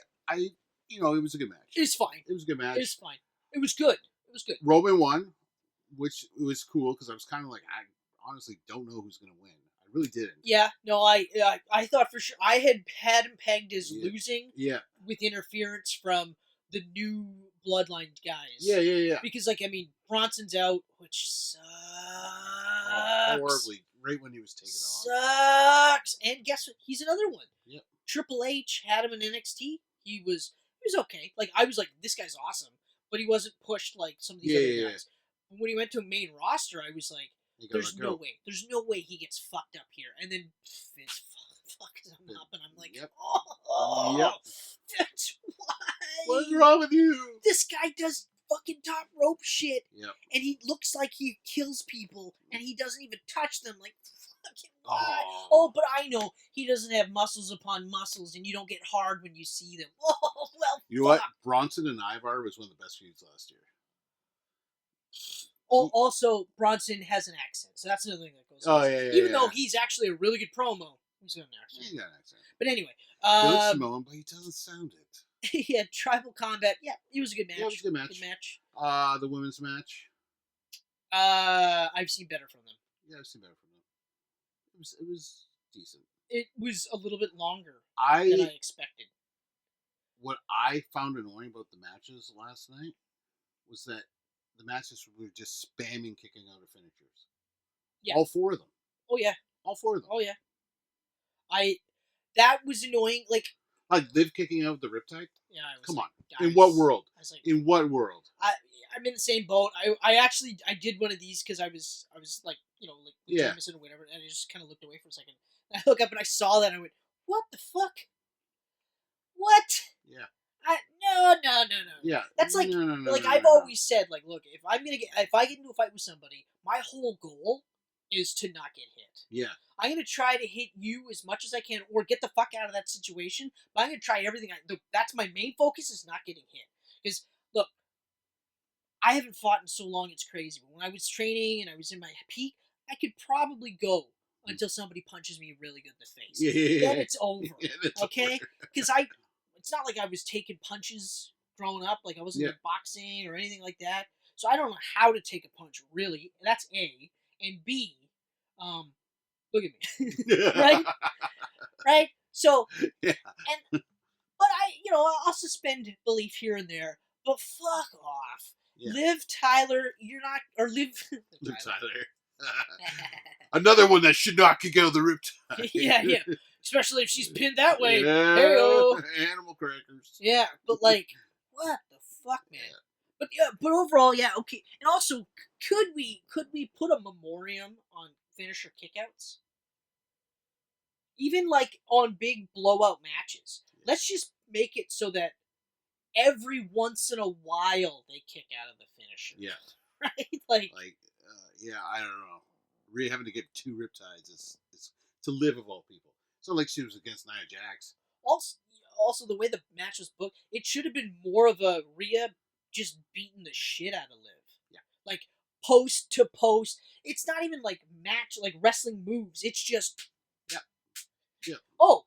was a good match. it's fine. It was a good match. It's fine. It was good. It was good. Roman won, which was cool because I was kind of like, I honestly don't know who's going to win. I really didn't. Yeah, no, I thought for sure I had him pegged as losing. Yeah. With interference from the new Bloodline guys. Yeah. Because I mean, Bronson's out, which sucks. Horribly, right when he was taken off. Sucks. And guess what? He's another one. Yep. Triple H had him in NXT. He was okay. Like I was like, this guy's awesome, but he wasn't pushed like some of these other guys. But when he went to a main roster, I was like, there's no way. There's no way he gets fucked up here. And then Vince fucks him up, and I'm like, that's why. What's wrong with you? This guy does fucking top rope shit. Yep. And he looks like he kills people, and he doesn't even touch them. Like, fucking why? Oh, but I know he doesn't have muscles upon muscles, and you don't get hard when you see them. Oh, well, you know what? Bronson and Ivar was one of the best feuds last year. Also, Bronson has an accent, so that's another thing that goes on. Even though he's actually a really good promo, he's got an accent. He's got an accent. But anyway. He looks Samoan, but he doesn't sound it. Yeah, Tribal Combat. Yeah, it was a good match. Yeah, it was a good match. Good match. The women's match. I've seen better from them. Yeah, I've seen better from them. It was decent. It was a little bit longer than I expected. What I found annoying about the matches last night was that the matches were just spamming kicking out of finishers. Yeah. All four of them. Oh, yeah. All four of them. Oh, yeah. That was annoying. Like Liv kicking out of the Riptide? Yeah. Come on. In what world? I was like, in what world? I'm in the same boat. I did one of these because I was like, with Jameson or whatever, and I just kind of looked away for a second. And I looked up and I saw that and I went, what the fuck? What? Yeah. No. Yeah. That's like, I've always said, like, look, if I get into a fight with somebody, my whole goal is to not get hit. Yeah. I'm going to try to hit you as much as I can or get the fuck out of that situation, but I'm going to try everything. That's my main focus, is not getting hit. Because, look, I haven't fought in so long, it's crazy. But when I was training and I was in my peak, I could probably go until somebody punches me really good in the face. Yeah. Then it's over. Okay? Because it's not like I was taking punches growing up. Like, I wasn't boxing or anything like that. So I don't know how to take a punch, really. That's A. And B, look at me. Right? So, but I'll suspend belief here and there, but fuck off. Yeah. Liv Tyler, you're not, or Liv Tyler. Another one that should not kick out of the Riptide. Yeah. Especially if she's pinned that way. Yeah. Hey-o. Animal crackers. Yeah, but like, what the fuck, man? Yeah. But overall, yeah, okay. And also, could we put a memoriam on finisher kickouts? Even like on big blowout matches. Let's just make it so that every once in a while they kick out of the finisher. Yeah. Right? I don't know. Really having to get 2 Riptides is to Liv of all people. It's not like she was against Nia Jax. Also, the way the match was booked, it should have been more of a Rhea just beating the shit out of Liv. Yeah. Like, post to post. It's not even like wrestling moves. It's just... Yeah. Oh,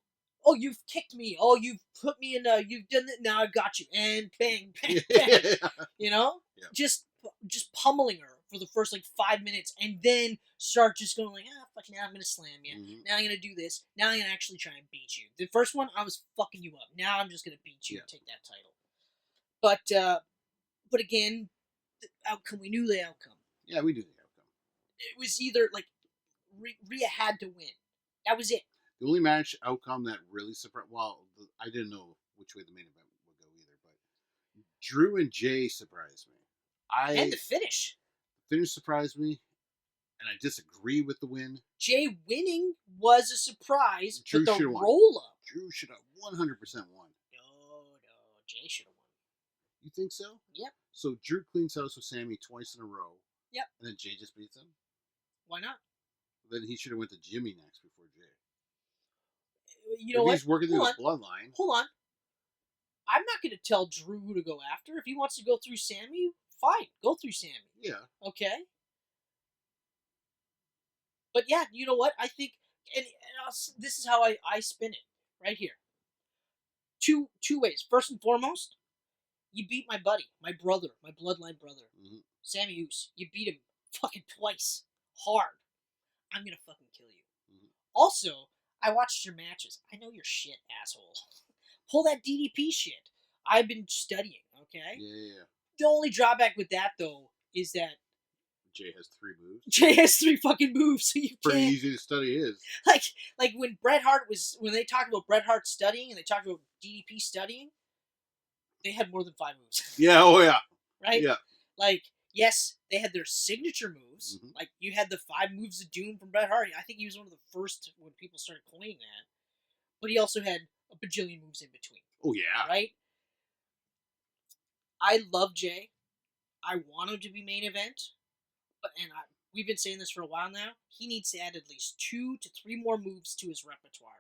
you've kicked me. Oh, you've put me in you've done it. Now I got you. And bang, bang, bang. Yeah. Just pummeling her for the first 5 minutes, and then start just going like, fuck, now I'm gonna slam you. Mm-hmm. Now I'm gonna do this. Now I'm gonna actually try and beat you. The first one, I was fucking you up. Now I'm just gonna beat you and take that title. But again, the outcome, we knew the outcome. Yeah, we knew the outcome. It was either Rhea had to win. That was it. The only match outcome that really surprised... Well, I didn't know which way the main event would go either, but Drew and Jay surprised me. And the finish. The finish surprised me, and I disagree with the win. Jay winning was a surprise, Drew but the roll-up... Drew should have 100% won. No, Jay should have won. You think so? Yep. So Drew cleans house with Sammy twice in a row. Yep. And then Jay just beats him. Why not? Then he should have went to Jimmy next before Jay. You know if what? he's working through the bloodline. Hold on. I'm not going to tell Drew who to go after. If he wants to go through Sammy, fine. Go through Sammy. Yeah. Okay? But yeah, you know what? I think, and this is how I spin it right here. Two ways. First and foremost, you beat my buddy, my brother, my bloodline brother, Sammy Uso. You beat him fucking twice. Hard. I'm going to fucking kill you. Also, I watched your matches. I know your shit, asshole. Pull that DDP shit. I've been studying, okay? Yeah. The only drawback with that, though, is that Jay has 3 moves. Jay has 3 fucking moves, so you Pretty can't... easy to study his. Like when Bret Hart when they talked about Bret Hart studying and they talked about DDP studying, they had more than 5 moves. Yeah, oh yeah. Right? Yeah. Like, yes, they had their signature moves. Like, you had the 5 moves of doom from Bret Hart. I think he was one of the first when people started coining that. But he also had a bajillion moves in between. Oh yeah. Right? I love Jay. I want him to be main event. We've been saying this for a while now. He needs to add at least 2 to 3 more moves to his repertoire.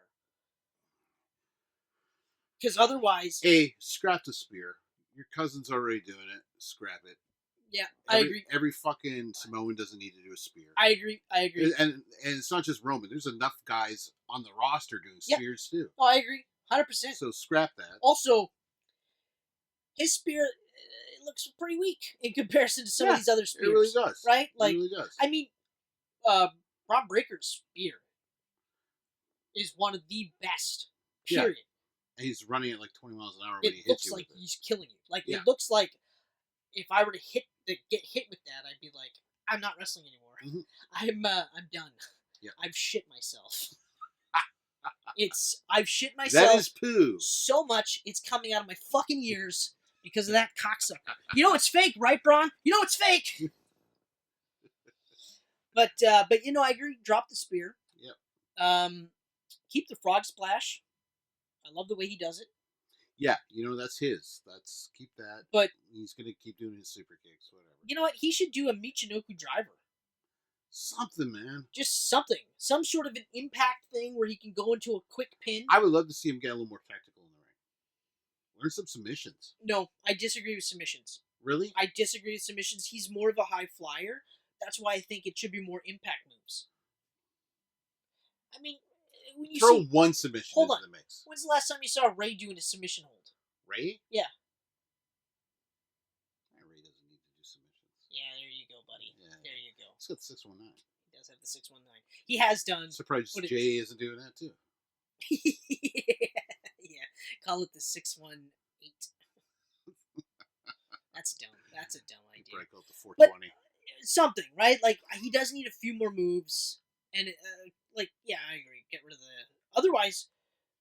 Because otherwise... scrap the spear. Your cousin's already doing it. Scrap it. Yeah, I agree. Every fucking Samoan doesn't need to do a spear. I agree. And it's not just Roman. There's enough guys on the roster doing spears too. Oh, I agree. 100%. So scrap that. Also, his spear... it looks pretty weak in comparison to some of these other spears. It really does. Right? Like, it really does. I mean, Rob Breaker's spear is one of the best. Period. Yeah. And he's running at like 20 miles an hour when he hits you. It looks like he's killing you. Like, it looks like if I were to get hit with that, I'd be like, I'm not wrestling anymore. I'm done. Yeah. I've shit myself. I've shit myself. That is poo. So much, it's coming out of my fucking ears. Because of that cocksucker. You know it's fake, right, Braun? You know it's fake! But you know, I agree. Drop the spear. Yep. Keep the frog splash. I love the way he does it. Yeah, you know, that's his. Keep that. But he's going to keep doing his super kicks, whatever. You know what? He should do a Michinoku driver. Something, man. Just something. Some sort of an impact thing where he can go into a quick pin. I would love to see him get a little more tactical in the ring. Learn some submissions. No, I disagree with submissions. Really? I disagree with submissions. He's more of a high flyer. That's why I think it should be more impact moves. I mean, when you throw one submission into the mix. When's the last time you saw Ray doing a submission hold? Ray? Yeah. Ray doesn't need to do submissions. Yeah, there you go, buddy. Yeah. There you go. He's got 619. He does have the 619. He has done. Surprised Jay isn't doing that too. Yeah. Call it the 618. That's dumb. That's a dumb idea. Probably call it the 420. But something, right? Like, he does need a few more moves. And, yeah, I agree. Get rid of the... Otherwise,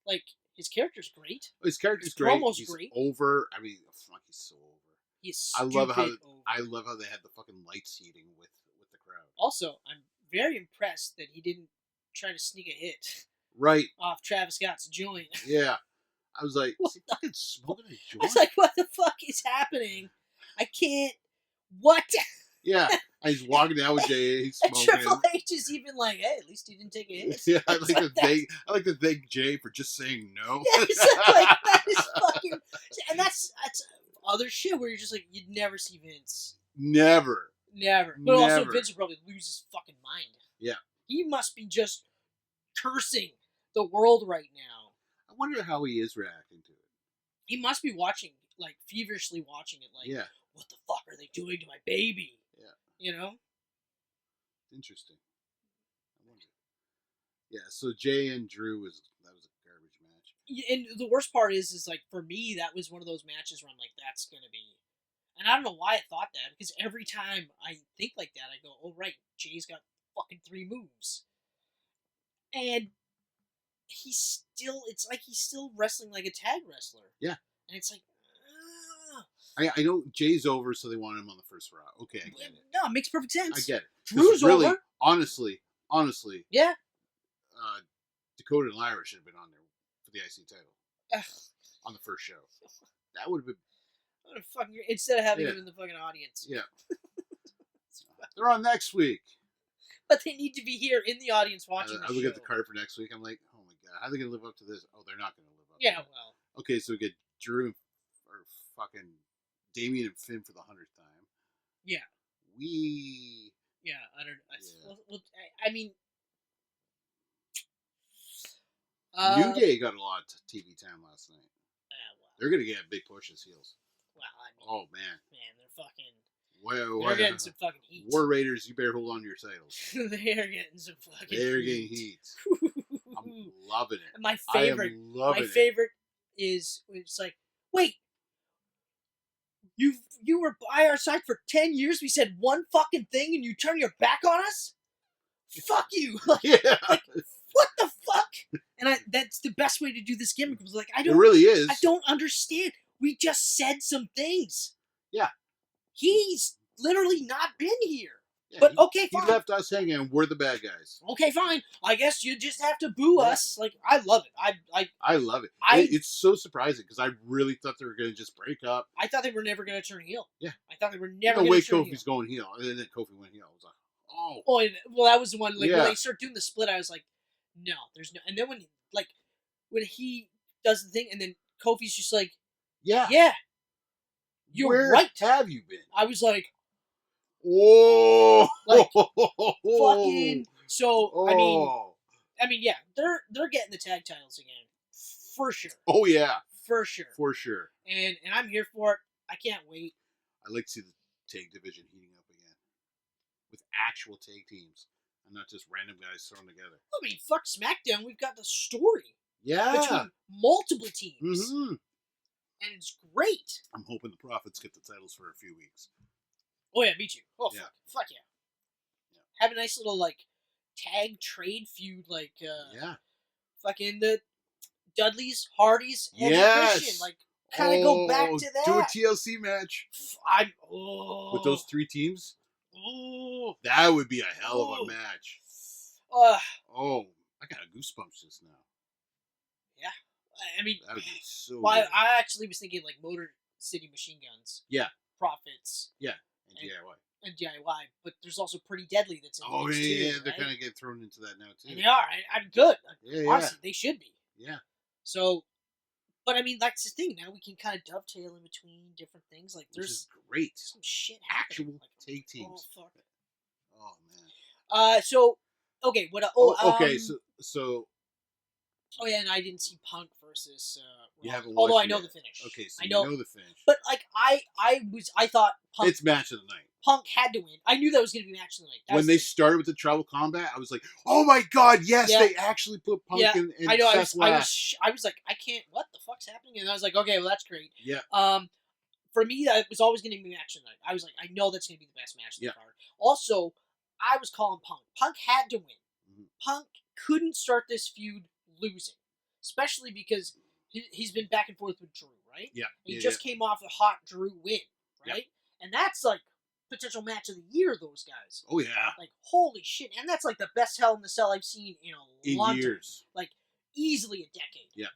like, his character's great. His character's great. Almost he's great. Over. I mean, fuck, he's so over. He's I love how they had the fucking lights heating with the crowd. Also, I'm very impressed that he didn't try to sneak a hit. Right. Off Travis Scott's joint. Yeah. I was like, is he fucking smoking a joint? I was like, what the fuck is happening? I can't... What? Yeah. And he's walking down with Jay. He's smoking. Triple H is even like, hey, at least he didn't take a hit. Yeah, I like to thank Jay for just saying no. Yeah, like, that is fucking... And that's other shit where you're just like, you'd never see Vince. Never. But also, Vince would probably lose his fucking mind. Yeah. He must be just cursing the world right now. I wonder how he is reacting to it. He must be watching, like, feverishly watching it, like, what the fuck are they doing to my baby? Yeah. You know? Interesting. I wonder. Yeah, so Jay and Drew that was a garbage match. And the worst part is like, for me, that was one of those matches where I'm like, that's gonna be... And I don't know why I thought that, because every time I think like that, I go, oh, right, Jay's got fucking 3 moves. And it's like he's still wrestling like a tag wrestler. Yeah. And it's like, I know Jay's over, so they want him on the first Raw. Okay, I get it. No, it makes perfect sense. I get it. Drew's really, over. Honestly. Yeah. Dakota and Lyra should have been on there for the IC title. Ugh. On the first show. That would have been... Instead of having him in the fucking audience. Yeah. They're on next week. But they need to be here in the audience watching the I show. look at the card for next week. I'm like, oh my god, how are they gonna live up to this? Oh, they're not gonna live up. Yeah, to it. well. Okay, so we get Drew or fucking Damien and Finn for the 100th time. Yeah. Yeah, I don't. Yeah. Well, I mean, New Day got a lot of TV time last night. Well, they're gonna get a big push as heels. Well, I mean, oh man, they're fucking. Well, they're getting some fucking heat. War Raiders, you better hold on to your titles. They're getting some fucking. They're getting heat. I'm loving it. And my favorite is it's like, wait, you were by our side for 10 years. We said one fucking thing, and you turn your back on us. Fuck you! Like, what the fuck? And that's the best way to do this gimmick. Was like, it really is. I don't understand. We just said some things. Yeah. He's literally not been here. Yeah, but okay, fine. He left us hanging, and we're the bad guys. Okay, fine. I guess you just have to boo us. Like, I love it. I love it. It's so surprising because I really thought they were going to just break up. I thought they were never going to turn heel. Yeah. I thought they were never going to turn heel. Kofi's going heel. And then Kofi went heel. I was like, oh. Oh, well, that was the one. Like, when they started doing the split, I was like, no, there's no. And then when he does the thing, and then Kofi's just like, yeah, you're right. Have you been? I was like, whoa, like, fucking. So I mean, yeah, they're getting the tag titles again, for sure. Oh yeah, for sure, And I'm here for it. I can't wait. I like to see the tag division heating up again with actual tag teams and not just random guys thrown together. I mean, fuck SmackDown. We've got the story. Yeah. Between multiple teams. Mm-hmm. And it's great. I'm hoping the Profits get the titles for a few weeks. Oh yeah, me too. Oh yeah. Fuck yeah. Have a nice little like tag trade feud, like fucking the Dudleys, Hardys, and Christian. Like kind of go back to that. Do a TLC match. With those three teams. Oh, that would be a hell of a match. I got goosebumps just now. Yeah, I mean, that would be so. Well, I actually was thinking like Motor City Machine Guns. Yeah. Profits. Yeah, and DIY. And DIY, but there's also Pretty Deadly that's in the mix too, yeah, right? They're kind of getting thrown into that now too. And they are. I'm good. Yeah, honestly, they should be. Yeah. So, but I mean, that's the thing. Now we can kind of dovetail in between different things. Like, there's great some shit actual happening. Like, tag teams. Oh fuck. Oh man. So, okay. What? Okay. So. Oh yeah, and I didn't see Punk versus. You haven't watched although I know the finish. Okay, so I know the finish. But like I thought Punk. It's match of the night. Punk had to win. I knew that was going to be match of the night. When they started with the tribal combat, I was like, "Oh my god, yes! They actually put Punk in I know. Seth I was like, I can't. What the fuck's happening? And I was like, okay, well that's great. Yeah. For me, that was always going to be match of the night. I was like, I know that's going to be the best match of the card. Also, I was calling Punk. Punk had to win. Mm-hmm. Punk couldn't start this feud losing, especially because he's been back and forth with Drew, right? Yeah. He just came off a hot Drew win, right? Yeah. And that's like potential match of the year, those guys. Oh yeah. Like holy shit. And that's like the best Hell in the Cell I've seen in a long years. Time. Like easily a decade. Yeah.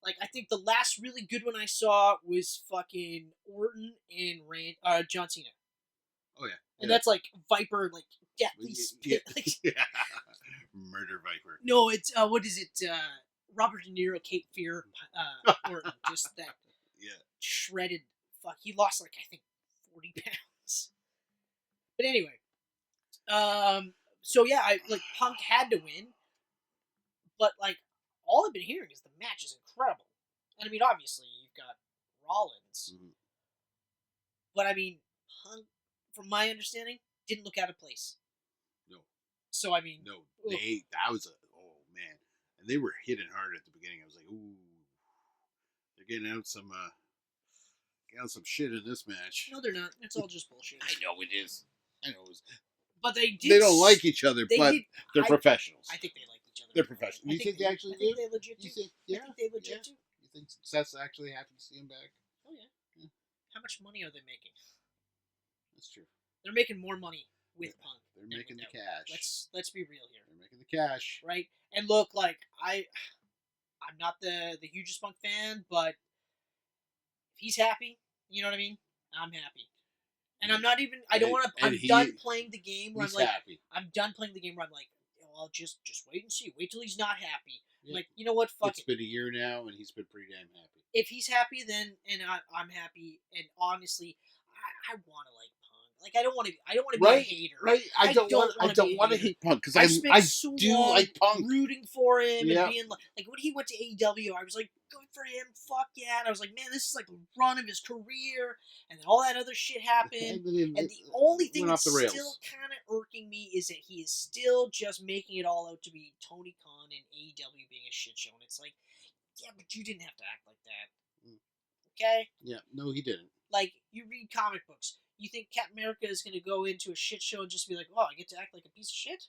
Like I think the last really good one I saw was fucking Orton and John Cena. Oh yeah. And that's like Viper, like deathly spit. Yeah. Murder Viper. No, it's what is it? Robert De Niro, Cape Fear, Orton, just that shredded fuck. He lost like I think 40 pounds. But anyway, so yeah, Punk had to win, but like all I've been hearing is the match is incredible, and I mean obviously you've got Rollins, but I mean Punk, from my understanding, didn't look out of place. No. So I mean, no, that was man. And they were hitting hard at the beginning. I was like, ooh, they're getting out some shit in this match. No, they're not. It's all just bullshit. I know it is. I know it is. But they don't like each other, but they're professionals. I think they like each other. They're professionals. You think they actually do? I think they legit do. I think they legit do. You think Seth's actually happy to see him back? Oh, yeah. How much money are they making? That's true. They're making more money with Punk. They're making the cash. Let's be real here. They're making the cash. Right? And look, like, I'm not the hugest Punk fan, but if he's happy, you know what I mean? I'm happy. And I'm not even. I don't want to. I'm done playing the game where I'm like, happy. I'm done playing the game where I'm like, well, just wait and see. Wait till he's not happy. Yeah. Like, you know what? Fuck It's been a year now, and he's been pretty damn happy. If he's happy, then I'm happy. And honestly, I want to like Punk. Like, I don't want to. I don't want to be a hater. Right. I don't want to hate Punk because I do like Punk. Rooting for him and being like when he went to AEW, I was like, good for him. Fuck yeah! And I was like, man, this is like the run of his career. And then all that other shit happened. And the only thing that's still kind of irking me is that he is still just making it all out to be Tony Khan and AEW being a shit show. And it's like, yeah, but you didn't have to act like that. Okay? Yeah, no, he didn't. Like, you read comic books. You think Captain America is going to go into a shit show and just be like, oh, I get to act like a piece of shit?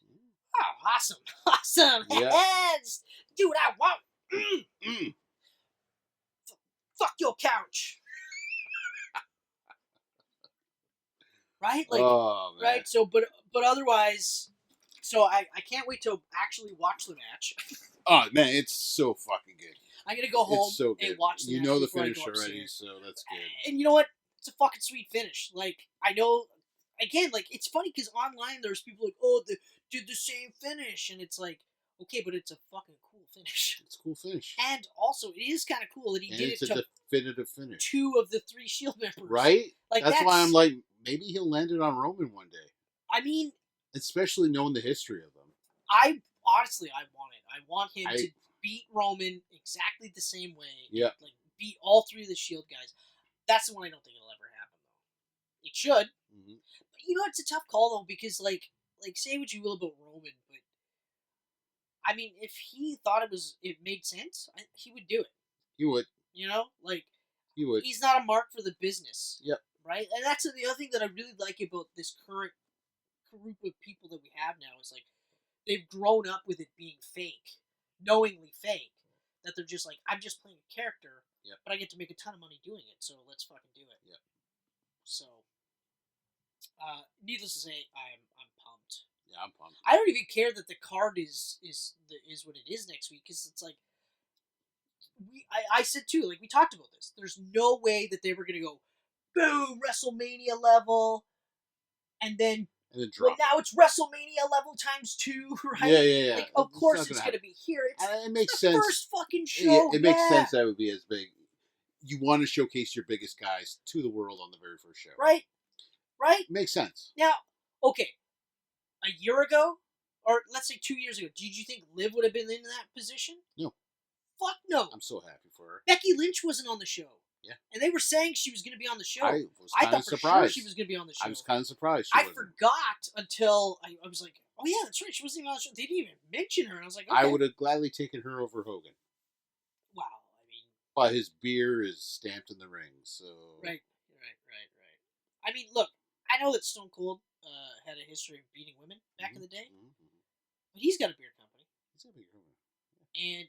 Oh, awesome. Awesome. Yeah. Do what I want. Fuck your couch. Right? Like, oh, man. Right? So, but otherwise, so I can't wait to actually watch the match. Oh, man, it's so fucking good. I'm going to go home and watch the match. You know the finish already, so that's good. And you know what? It's a fucking sweet finish. Like, I know, again, like, it's funny because online there's people like, oh, they did the same finish. And it's like, okay, but it's a fucking cool finish. It's a cool finish. And also, it is kind of cool that he did it to definitive finish. 2 of the 3 Shield members. Right? Like, that's why I'm like, maybe he'll land it on Roman one day. I mean, especially knowing the history of them. Honestly, I want it. I want him to beat Roman exactly the same way. Yeah. Like, beat all 3 of the Shield guys. That's the one I don't think it'll ever happen, though. It should. Mm-hmm. But, you know, it's a tough call, though, because, like, say what you will about Roman, but, I mean, if he thought it made sense, he would do it. He would. You know? Like, he would. He's not a mark for the business. Yep. Right? And that's the other thing that I really like about this current group of people that we have now is, like, they've grown up with it being fake. Knowingly fake. That they're just like, I'm just playing a character, but I get to make a ton of money doing it, so let's fucking do it. Yep. So, needless to say, I'm pumped. Yeah, I'm pumped. I don't even care that the card is what it is next week, because it's like, I said too, like, we talked about this. There's no way that they were going to go, boom, WrestleMania level, and then well, now it's WrestleMania level times 2, right? Yeah. Like, of course it's going to be here. It makes sense. First fucking show. It makes sense that it would be as big. You want to showcase your biggest guys to the world on the very first show. Right? Makes sense. Now, okay, a year ago, or let's say 2 years ago, did you think Liv would have been in that position? No. Fuck no. I'm so happy for her. Becky Lynch wasn't on the show. Yeah. And they were saying she was going to be on the show. I was kind of surprised. Sure she was going to be on the show. I was kind of surprised. I forgot until I was like, oh yeah, that's right. She wasn't even on the show. They didn't even mention her. And I was like, okay. I would have gladly taken her over Hogan. Wow. I mean. But his beer is stamped in the ring, so. Right. I mean, look, I know that Stone Cold had a history of beating women back in the day. Mm-hmm. But he's got a beer company. Yeah. And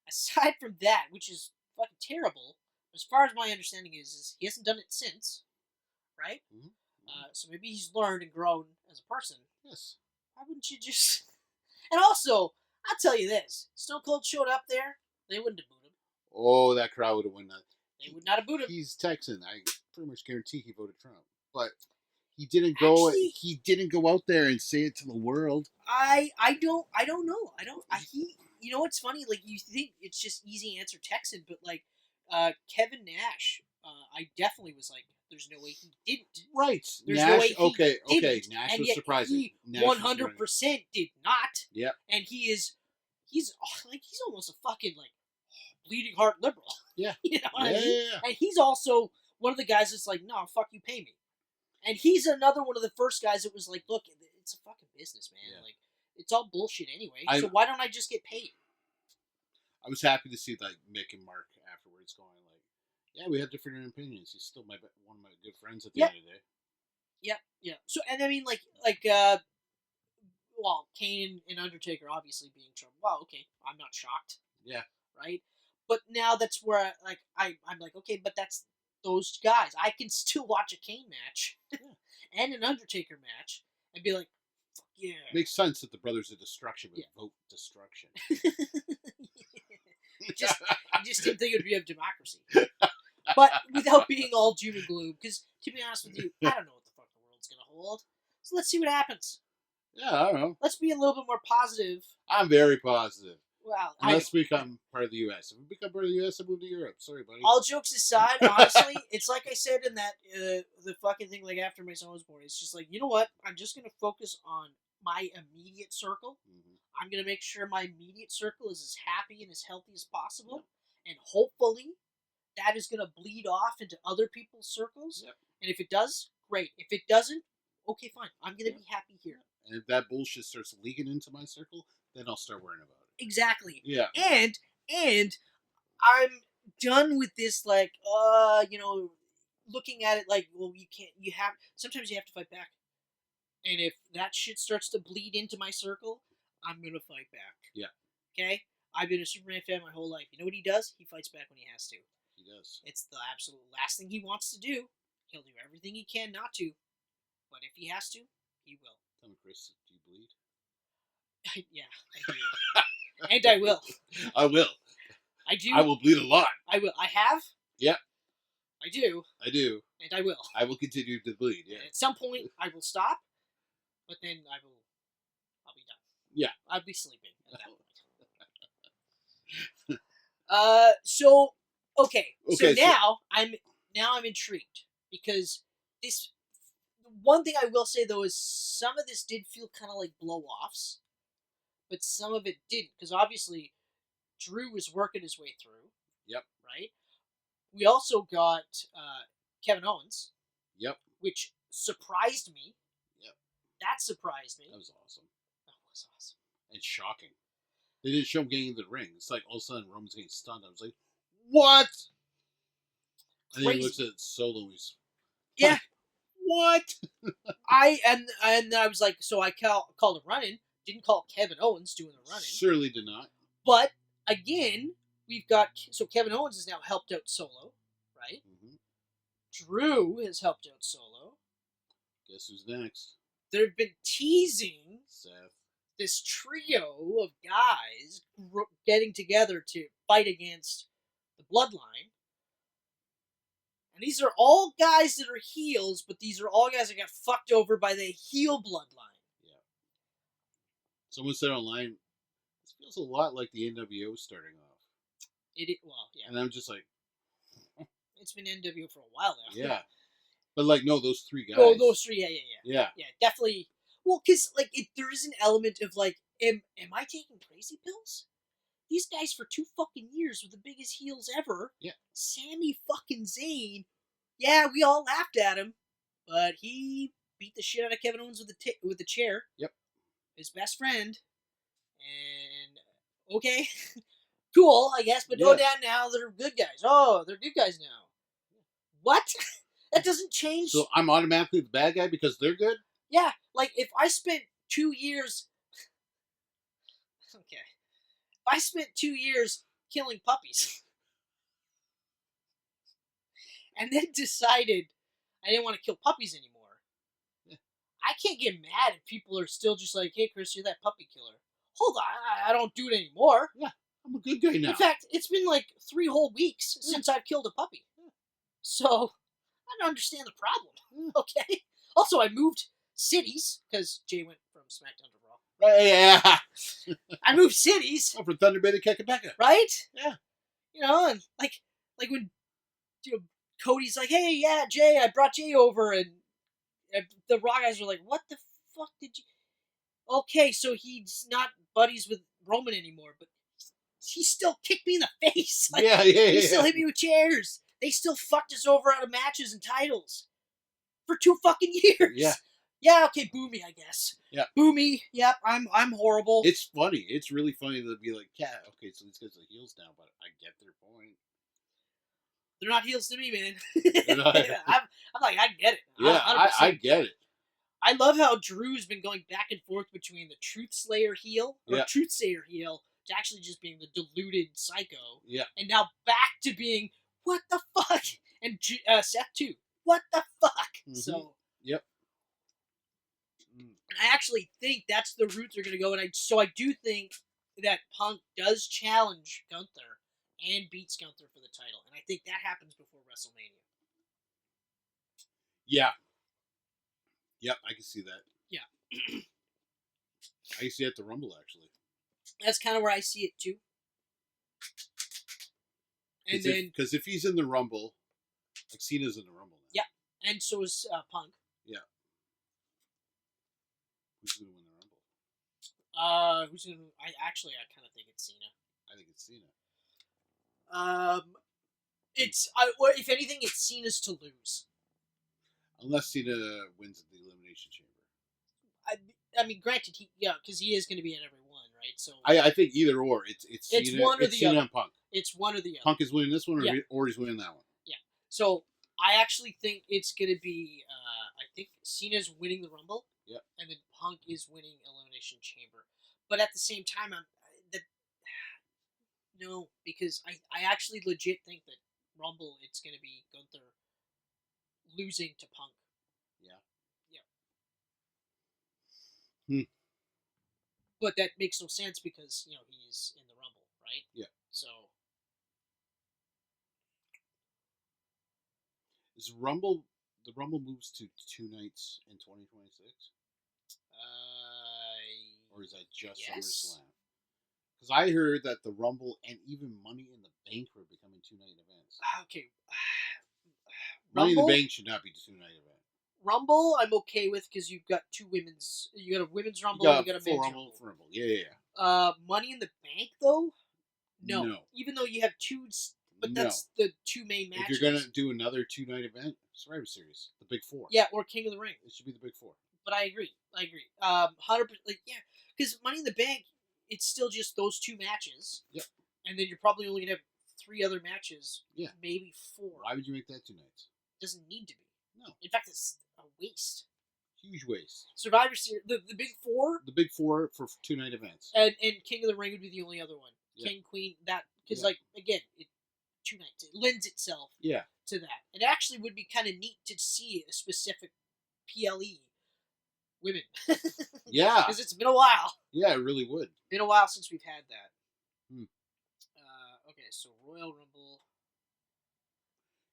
aside from that, which is fucking terrible, as far as my understanding is he hasn't done it since, right? Mm-hmm. So maybe he's learned and grown as a person. Yes. Why wouldn't you just... And also, I'll tell you this. Stone Cold showed up there, they wouldn't have booed him. Oh, that crowd would have won that. They would not have booed him. He's Texan. I pretty much guarantee he voted Trump. But he didn't go. Actually, he didn't go out there and say it to the world. I don't know. You know what's funny? Like, you think it's just easy answer Texan, but like Kevin Nash, I definitely was like, there's no way he didn't. Right. There's Nash, no way he didn't. Okay. Nash and was yet surprising. He 100% did not. Yep. And he's almost a fucking like bleeding heart liberal. Yeah. You know what I mean? Yeah. And he's also one of the guys that's like, no, fuck you, pay me. And he's another one of the first guys that was like, look, it's a fucking business, man. Yeah. Like, it's all bullshit anyway. So why don't I just get paid? I was happy to see like Mick and Mark afterwards going like, yeah, we have different opinions. He's still one of my good friends at the end of the day. Yeah. So, and I mean, well, Kane and Undertaker obviously being Trump. Wow, okay, I'm not shocked. Yeah. Right? But now that's where I'm like, okay, but that's those guys. I can still watch a Kane match and an Undertaker match and be like, fuck yeah. Makes sense that the Brothers of Destruction would vote destruction. I just didn't think it would be a democracy. but without being all doom and gloom. Because to be honest with you, I don't know what the fuck the world's gonna hold. So let's see what happens. Yeah, I don't know. Let's be a little bit more positive. I'm very positive. Well, Unless we become part of the U.S. If we become part of the U.S., I move to Europe. Sorry, buddy. all jokes aside, honestly, it's like I said in that the fucking thing like after my son was born. It's just like, you know what? I'm just gonna focus on my immediate circle. I'm gonna make sure my immediate circle is as happy and as healthy as possible, and hopefully that is gonna bleed off into other people's circles. Yep. And if it does, great. If it doesn't, okay, fine. I'm gonna be happy here. And if that bullshit starts leaking into my circle, then I'll start worrying about it. Exactly. Yeah. And I'm done with this, like, looking at it like, well, sometimes you have to fight back. And if that shit starts to bleed into my circle, I'm gonna fight back. Yeah. Okay? I've been a Superman fan my whole life. You know what he does? He fights back when he has to. He does. It's the absolute last thing he wants to do. He'll do everything he can not to. But if he has to, he will. Tell me, Chris, do you bleed? Yeah, I do. And I will. I will. I do. I will bleed a lot. I will. I have. Yep. I do. I do. And I will. I will continue to bleed. Yeah. And at some point, I will stop, but then I'll be done. Yeah. I'll be sleeping at that point. So okay. So now I'm intrigued because this. One thing I will say though is some of this did feel kind of like blow-offs, but some of it didn't, because obviously Drew was working his way through. Yep. Right? We also got Kevin Owens. Yep. Which surprised me. Yep. That surprised me. That was awesome. That was awesome. And shocking. They didn't show him getting into the ring. It's like all of a sudden Roman's getting stunned. I was like, what? And then he looks at Solo and he's, yeah. What? and I was like, so I called a run-in. Didn't call Kevin Owens doing the run-in. Surely did not. But again, we've got Kevin Owens has now helped out Solo, right? Mm-hmm. Drew has helped out Solo. Guess who's next? They've been teasing Seth. This trio of guys getting together to fight against the Bloodline. And these are all guys that are heels, but these are all guys that got fucked over by the heel bloodline. Yeah. Someone said online, this feels a lot like the NWO starting off. Well, yeah. And I'm just like, it's been NWO for a while now. Yeah. But like, no, those three guys. Oh, those three, yeah. Yeah. Yeah, definitely. Well, because like there is an element of like, am I taking crazy pills? These guys for 2 fucking years were the biggest heels ever. Yeah. Sami fucking Zayn. Yeah, we all laughed at him, but he beat the shit out of Kevin Owens with the chair. Yep. His best friend. And okay, cool, I guess. But no doubt now they're good guys. Oh, they're good guys now. What? That doesn't change. So I'm automatically the bad guy because they're good? Yeah, like if I spent 2 years. Okay. I spent 2 years killing puppies and then decided I didn't want to kill puppies anymore. Yeah. I can't get mad if people are still just like, hey, Chris, you're that puppy killer. Hold on, I don't do it anymore. Yeah, I'm a good guy now. In fact, it's been like 3 whole weeks since I've killed a puppy. Yeah. So, I don't understand the problem. Okay? Also, I moved cities because Jay went from SmackDown to Raw. Yeah. I moved cities. Oh, from Thunder Bay to Kekapeka. Right? Yeah. And like when Cody's like, hey, yeah, Jay, I brought Jay over, and the Raw guys were like, what the fuck did you... Okay, so he's not buddies with Roman anymore, but he still kicked me in the face. Like, he still hit me with chairs. They still fucked us over out of matches and titles. For 2 fucking years. Yeah. Yeah, okay, boo me, I guess. Yeah. Boo me. Yep, I'm horrible. It's funny. It's really funny to be like, yeah, okay, so these guys are heels now, but I get their point. They're not heels to me, man. I'm like, I get it. Yeah, I get it. I love how Drew's been going back and forth between the Truth Slayer heel, or Truth Sayer heel, to actually just being the deluded psycho. Yeah. And now back to being, what the fuck? And Seth, too. What the fuck? Mm-hmm. So. Yep. I actually think that's the route they're going to go, and I do think that Punk does challenge Gunther and beats Gunther for the title, and I think that happens before WrestleMania. Yeah. Yep, I can see that. Yeah. I can see it at the Rumble, actually. That's kind of where I see it too. And then, because if he's in the Rumble, like Cena's in the Rumble now. Yeah, and so is Punk. Yeah. Who's going to win the Rumble? Who's gonna? I kind of think it's Cena. I think it's Cena. Well, if anything, it's Cena's to lose. Unless Cena wins at the Elimination Chamber. I mean, granted, because he is going to be at every one, right? So I think either or. It's Cena, one or the Cena other. and Punk. It's one or the other. Punk is winning this one, or he's winning that one. Yeah. So I actually think it's going to be. I think Cena's winning the Rumble. Yep. And then Punk is winning Elimination Chamber, but at the same time, no, because I actually legit think that Rumble it's going to be Gunther losing to Punk. Yeah. Yeah. But that makes no sense because he's in the Rumble, right? Yeah. So is Rumble the Rumble moves to 2 nights in 2026? Or is that just SummerSlam? Because I heard that the Rumble and even Money in the Bank were becoming 2-night events. Okay. Money in the Bank should not be a 2-night event. Rumble, I'm okay with because you've got two women's. You got a women's Rumble. You got a men's Rumble. Yeah. Money in the Bank though. No. Even though you have two, but that's the two main matches. If you're gonna do another 2-night event, Survivor Series, the Big Four. Yeah, or King of the Ring. It should be the Big Four. But I agree. 100%. Because Money in the Bank, it's still just those two matches. Yep. And then you're probably only gonna have 3 other matches. Yeah. Maybe 4. Why would you make that 2 nights? Doesn't need to be. No. In fact, it's a waste. Huge waste. Survivor Series, the Big Four. The Big Four for 2-night events. And King of the Ring would be the only other one. Yeah. King, Queen, that because again, 2 nights. It lends itself. To that. It actually would be kind of neat to see a specific PLE women. Yeah. Because it's been a while. Yeah, it really would. Been a while since we've had that. Okay, so Royal Rumble.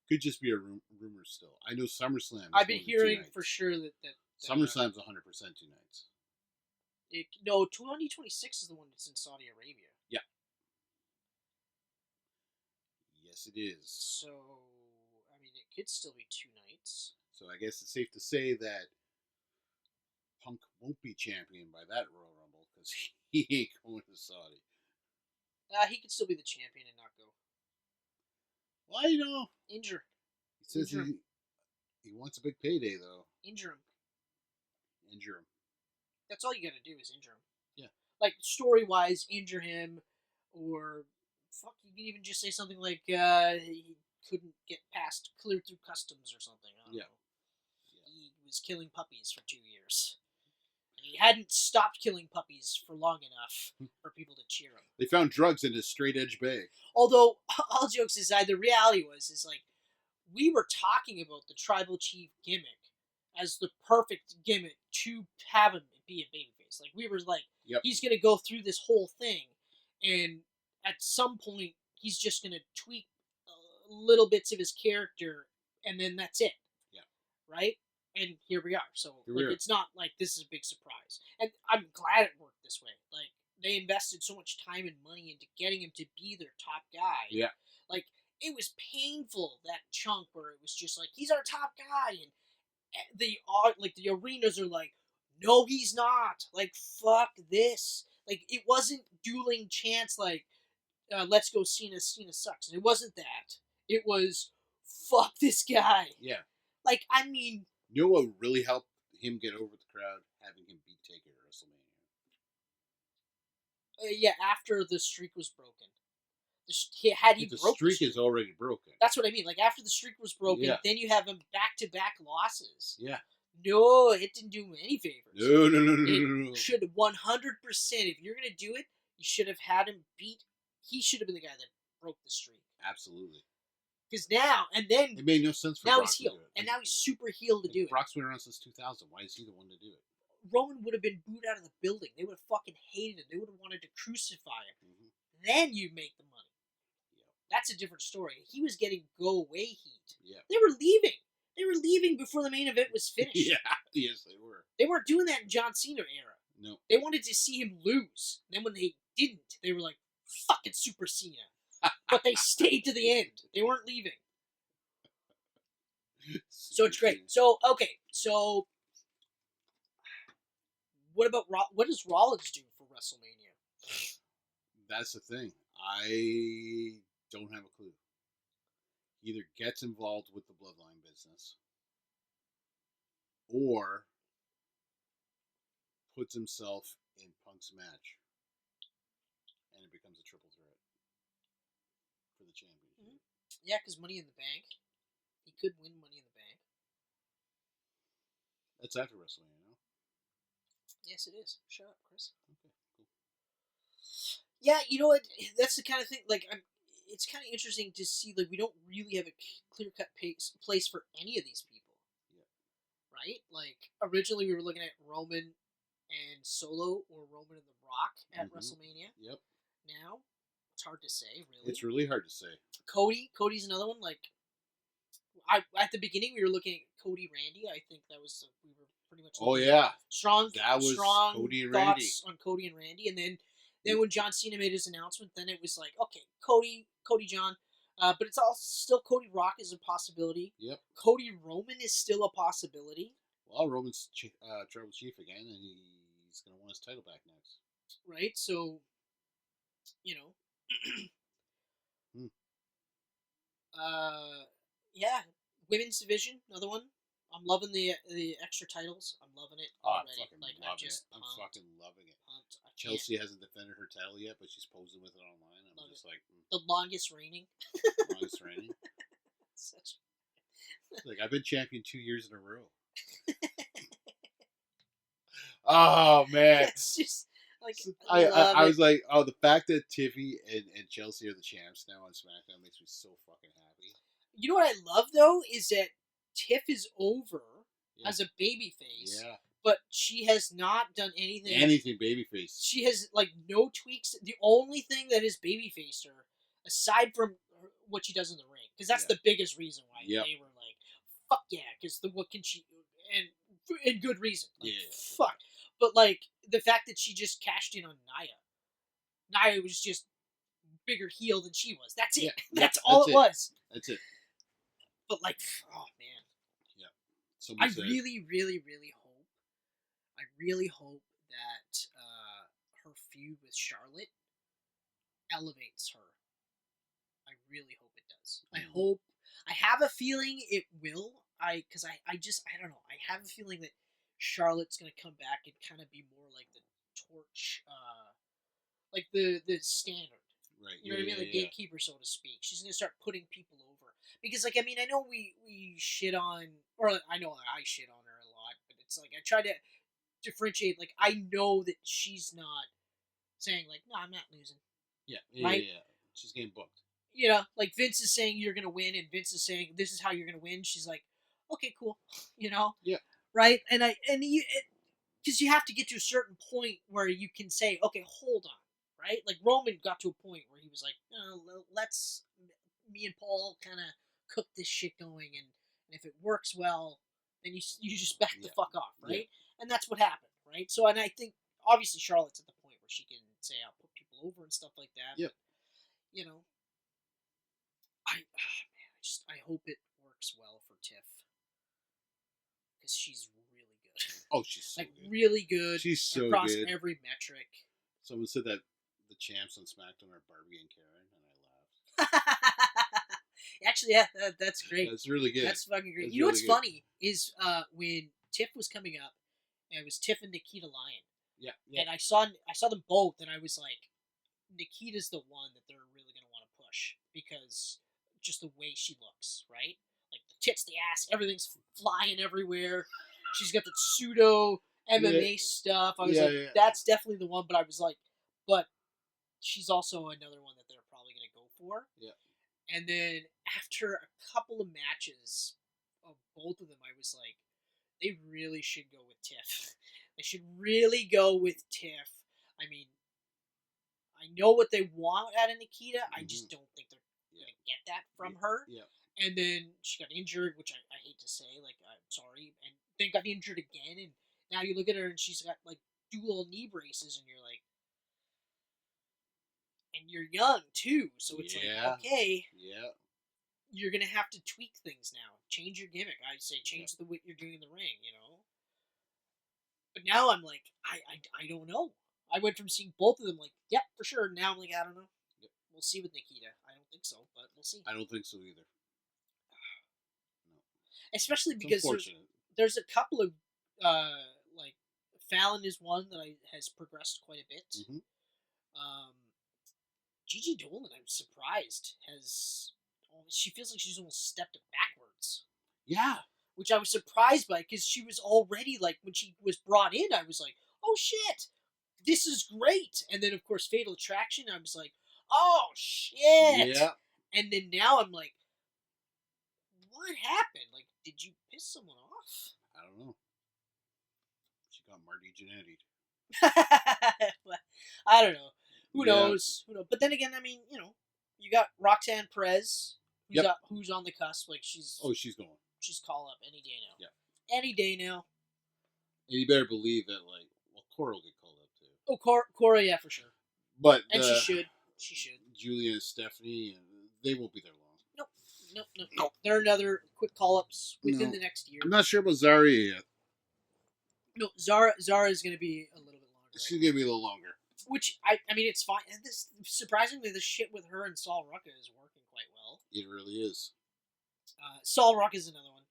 Could just be a rumor still. I know SummerSlam. I've been hearing for sure that SummerSlam's 100% 2 nights. 2026 is the one that's in Saudi Arabia. Yeah. Yes, it is. So, I mean, it could still be 2 nights. So I guess it's safe to say that Punk won't be champion by that Royal Rumble because he ain't going to Saudi. He could still be the champion and not go. Why, Injure. He says he wants a big payday, though. Injure him. Injure him. That's all you got to do is injure him. Yeah. Like, story-wise, injure him, or, you can even just say something like, he couldn't get cleared through customs or something. I don't know. He was killing puppies for 2 years. And he hadn't stopped killing puppies for long enough for people to cheer him. They found drugs in his straight-edge bag. Although, all jokes aside, the reality is we were talking about the Tribal Chief gimmick as the perfect gimmick to have him be a babyface. Like, we were like, he's going to go through this whole thing, and at some point, he's just going to tweak little bits of his character, and then that's it. Yeah. Right? And here we are. So, it's not like this is a big surprise. And I'm glad it worked this way. Like, they invested so much time and money into getting him to be their top guy. Yeah. Like, it was painful, that chunk where it was just like, he's our top guy, and the arenas are like, no, he's not. Like, fuck this. Like, it wasn't dueling chants like, let's go Cena sucks. It wasn't that. It was, fuck this guy. Yeah. Like, I mean... You know what really helped him get over the crowd? Having him beat Taker at WrestleMania. After the streak was broken. The streak is already broken. That's what I mean. Like, after the streak was broken, then you have him back-to-back losses. Yeah. No, it didn't do him any favors. No. It should 100%. If you're going to do it, you should have had him beat. He should have been the guy that broke the streak. Absolutely. Because now, and then... It made no sense for now Brock he's heel. to do it. And now he's super heel to do it. Brock's been around since 2000. Why is he the one to do it? Roman would have been booed out of the building. They would have fucking hated him. They would have wanted to crucify him. Mm-hmm. Then you make the money. That's a different story. He was getting go away heat. Yeah. They were leaving. They were leaving before the main event was finished. Yeah. Yes, they were. They weren't doing that in John Cena era. No. They wanted to see him lose. Then when they didn't, they were like, fucking Super Cena. But they stayed to the end. They weren't leaving. So it's great. So, okay. So, what about what does Rollins do for WrestleMania? That's the thing. I don't have a clue. He either gets involved with the Bloodline business or puts himself in Punk's match and it becomes a triple threat for the championship. Mm-hmm. Yeah, because Money in the Bank. He could win Money in the Bank. That's after WrestleMania, no? Yes, it is. Shut up, Chris. Okay, cool. Yeah, you know what? That's the kind of thing. Like, it's kind of interesting to see. Like, we don't really have a clear-cut place for any of these people. Yeah. Right? Like, originally we were looking at Roman and Solo, or Roman and The Rock at WrestleMania. Yep. Now, it's hard to say. Really, it's really hard to say. Cody's another one. Like, at the beginning we were looking at Cody Randy. I think that was we were pretty much. Oh yeah, strong. That was strong Cody and thoughts on Cody and Randy, and then when John Cena made his announcement, then it was like, okay, Cody John, but it's also still Cody Rock is a possibility. Yep. Cody Roman is still a possibility. Well, Roman's tribal chief again, and he's gonna want his title back next. Right. So, you know. Yeah, women's division, another one. I'm loving the extra titles. I'm loving it already. I'm fucking like, loving it. I'm fucking loving it. Pumped. Chelsea hasn't defended her title yet, but she's posing with it online. I'm just like the longest reigning. Longest reigning. Like, I've been champion 2 years in a row. Oh man, it's just like I was like, oh, the fact that Tiffy and Chelsea are the champs now on SmackDown makes me so fucking happy. You know what I love though is that Tiff is over as a babyface. Yeah. But she has not done anything. Anything babyface. She has like no tweaks. The only thing that is babyfaced her, aside from what she does in the ring, because that's the biggest reason why they were like, "Fuck yeah!" Because what can she? And good reason. Like, fuck. But like the fact that she just cashed in on Nia. Nia was just bigger heel than she was. That's it. That's all it was. That's it. But like, oh man. Yeah. I really, really, really hope that her feud with Charlotte elevates her. I really hope it does. I have a feeling it will. Because I don't know. I have a feeling that Charlotte's going to come back and kind of be more like the torch, like the standard. Right. You know what I mean? The gatekeeper, so to speak. She's going to start putting people over. Because, like, I mean, I know we shit on, or I know I shit on her a lot, but it's like I try to differentiate. Like, I know that she's not saying, like, no, I'm not losing. Yeah. Right? Yeah. She's getting booked. You know, like Vince is saying you're going to win, and Vince is saying this is how you're going to win. She's like, okay, cool. You know? Yeah. Right? Because you have to get to a certain point where you can say, okay, hold on. Right? Like Roman got to a point where he was like, let's me and Paul kind of cook this shit going, and if it works well, then you just back the fuck off, right? Yeah. And that's what happened, right? So, and I think obviously Charlotte's at the point where she can say I'll put people over and stuff like that. Yeah. But, you know, I hope it works well for Tiff because she's really good. Oh, she's so like good. Really good. She's so across good. Every metric. Someone said that the champs on SmackDown are Barbie and Karen, and I laughed. Actually, yeah, that's great. That's really good. That's fucking great. That's you know really what's good. funny is when Tiff was coming up, and it was Tiff and Nikita Lyon. Yeah. And I saw them both, and I was like, Nikita's the one that they're really gonna want to push because just the way she looks, right? Like the tits, the ass, everything's flying everywhere. She's got the pseudo MMA stuff. I was that's definitely the one. But I was like, but she's also another one that they're probably gonna go for. Yeah. And then after a couple of matches of both of them, I was like, they really should go with Tiff. They should really go with Tiff. I mean, I know what they want out of Nikita. I just don't think gonna get that from her. Yeah. And then she got injured, which I hate to say. Like, I'm sorry, and then got injured again, and now you look at her and she's got like dual knee braces, and you're like, and you're young too, so it's like, okay, you're gonna have to tweak things now, change your gimmick. I say change the what you're doing in the ring, you know. But now I'm like, I don't know. I went from seeing both of them like, yep, for sure. Now I'm like, I don't know. Yep. We'll see with Nikita. I don't think so, but we'll see. I don't think so either. No. Especially because there's a couple of like Fallon is one that has progressed quite a bit. Mm-hmm. Gigi Dolan, I'm surprised, she feels like she's almost stepped backwards. Yeah. Which I was surprised by, because she was already, like, when she was brought in, I was like, oh shit, this is great. And then, of course, Fatal Attraction, I was like, oh shit. Yeah. And then now I'm like, what happened? Like, did you piss someone off? I don't know. She got Marty Jannetty. I don't know. Who knows? Who knows? But then again, I mean, you know, you got Roxanne Perez, who's on the cusp. Like, she's going. She's call up any day now. Yeah. Any day now. And you better believe that, like, well, Cora will get called up too. Oh, Cora, yeah, for sure. But and she should. She should. Julia and Stephanie, and they won't be there long. Nope. They're another quick call ups within the next year. I'm not sure about Zarya yet. No, Zara is going to be a little bit longer. She's going to be a little longer. Which, I mean, it's fine. And surprisingly, the shit with her and Sol Rucka is working quite well. It really is. Sol Rucka is another one.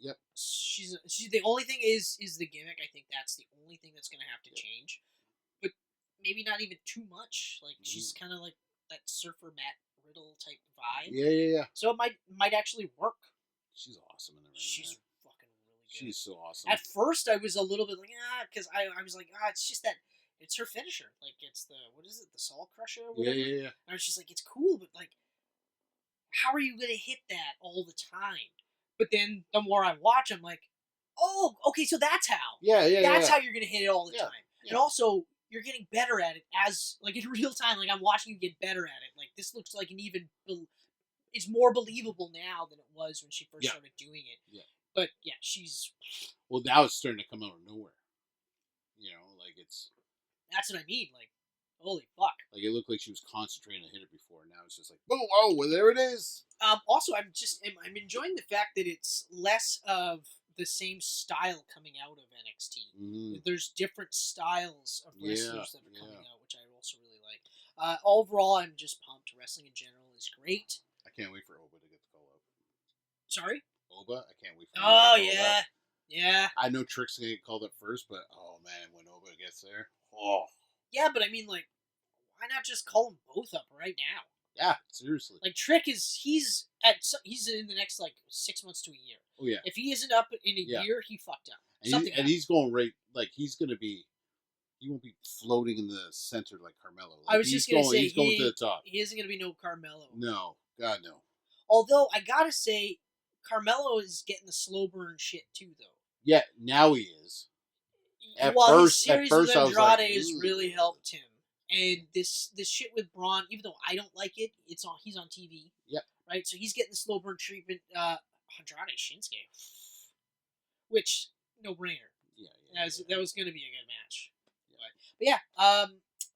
Yep. She's the only thing is the gimmick. I think that's the only thing that's going to have to change. But maybe not even too much. Like, she's kind of like that Surfer Matt Riddle type vibe. Yeah. So it might actually work. She's awesome in the ring. She's fucking really good. She's so awesome. At first, I was a little bit like, because I was like, it's just that, it's her finisher. Like, it's the, what is it, the Soul Crusher or whatever? Yeah. And I was just like, it's cool, but like, how are you going to hit that all the time? But then the more I watch, I'm like, oh, okay, so that's how. That's how you're going to hit it all the time. Yeah. And also, you're getting better at it as, like, in real time. Like, I'm watching you get better at it. Like, this looks like it's more believable now than it was when she first started doing it. Yeah. But, yeah, she's... Well, now it's starting to come out of nowhere. You know, like, it's... That's what I mean. Like, holy fuck. Like, it looked like she was concentrating to hit it before. Now it's just like, oh, well, there it is. Also, I'm enjoying the fact that it's less of the same style coming out of NXT. Mm-hmm. There's different styles of wrestlers that are coming out, which I also really like. Overall, I'm just pumped. Wrestling in general is great. I can't wait for Oba to get the call up. Sorry? Oba? I can't wait for him to get called up. Yeah. I know Trick's going to get called up first, but, oh, man, when Oba gets there, oh. Yeah, but I mean, like, why not just call them both up right now? Yeah, seriously. Like, Trick he's in the next, like, 6 months to a year. Oh, yeah. If he isn't up in a year, he fucked up. And he's going right, like, he won't be floating in the center like Carmelo. Like, I was just going to say, he's going to the top. He isn't going to be no Carmelo. No. God, no. Although, I got to say, Carmelo is getting the slow burn shit, too, though. Yeah, now he is. His series with Andrade has really helped him. And this shit with Braun, even though I don't like it, he's on TV. Yep. Right? So he's getting the slow burn treatment. Andrade Shinsuke. Which, no brainer. Yeah. That was going to be a good match. Yeah. But yeah,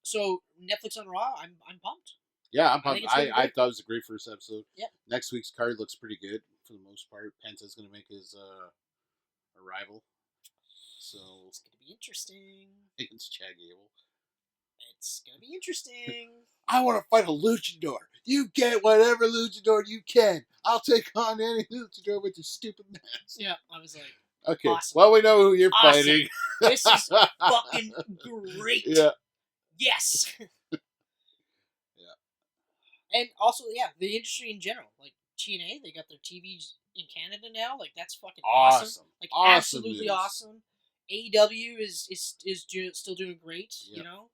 so Netflix on Raw, I'm pumped. Yeah, I'm pumped. I thought it was a great first episode. Yeah. Next week's card looks pretty good for the most part. Penta's going to make his arrival. So it's going to be interesting. Against Chad Gable. It's going to be interesting. I want to fight a luchador. You get whatever luchador you can. I'll take on any luchador with your stupid mask. Yeah, I was like, okay, awesome. Well, we know who you're fighting. This is fucking great. Yeah. Yes. Yeah. And also, yeah, the industry in general. Like, TNA, they got their TVs in Canada now. Like, that's fucking awesome. Like, absolutely awesome. AEW is still doing great, you know?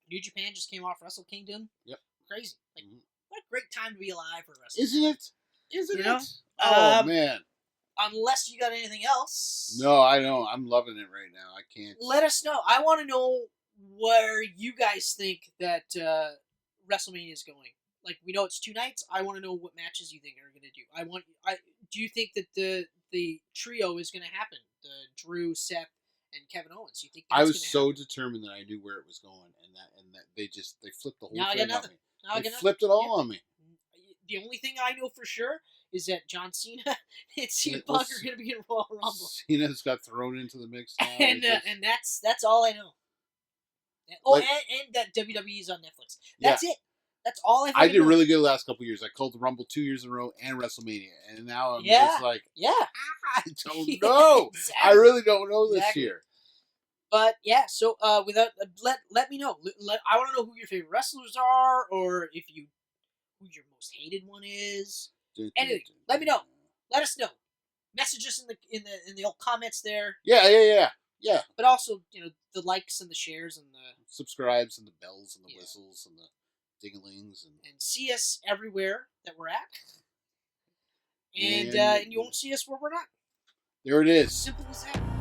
New Japan just came off Wrestle Kingdom. Yep. Crazy. Like, what a great time to be alive for wrestling. Isn't it? Isn't it? Oh, man. Unless you got anything else. No, I know. I'm loving it right now. I can't. Let us know. I want to know where you guys think that WrestleMania is going. Like, we know it's 2 nights. I want to know what matches you think are going to do. Do you think that the trio is going to happen? The Drew, Seth, and Kevin Owens. You think that's I was going to so happen? determined that I knew where it was going, and that they flipped the whole Now I got thing on nothing. me. Now I They got nothing. flipped it Yeah. all on me. The only thing I know for sure is that John Cena and CM Well, Punk are going to be in Royal Rumble, Cena's got thrown into the mix now. and that's all I know. Oh, Like- and that WWE is on Netflix. Yeah. That's it. That's all I've I did known. really good the last couple of years. I called the Rumble 2 years in a row and WrestleMania, and now I'm Yeah. just like, Yeah. I don't know. Exactly. I really don't know this Exactly. year. But yeah, so without let me know. I want to know who your favorite wrestlers are, or who your most hated one is. Anything. Let me know. Let us know. Message us in the old comments there. Yeah. But also, the likes and the shares and the Subscribes and the bells and the whistles and the dinglings and see us everywhere that we're at. And you won't see us where we're not. There it is. Simple as that.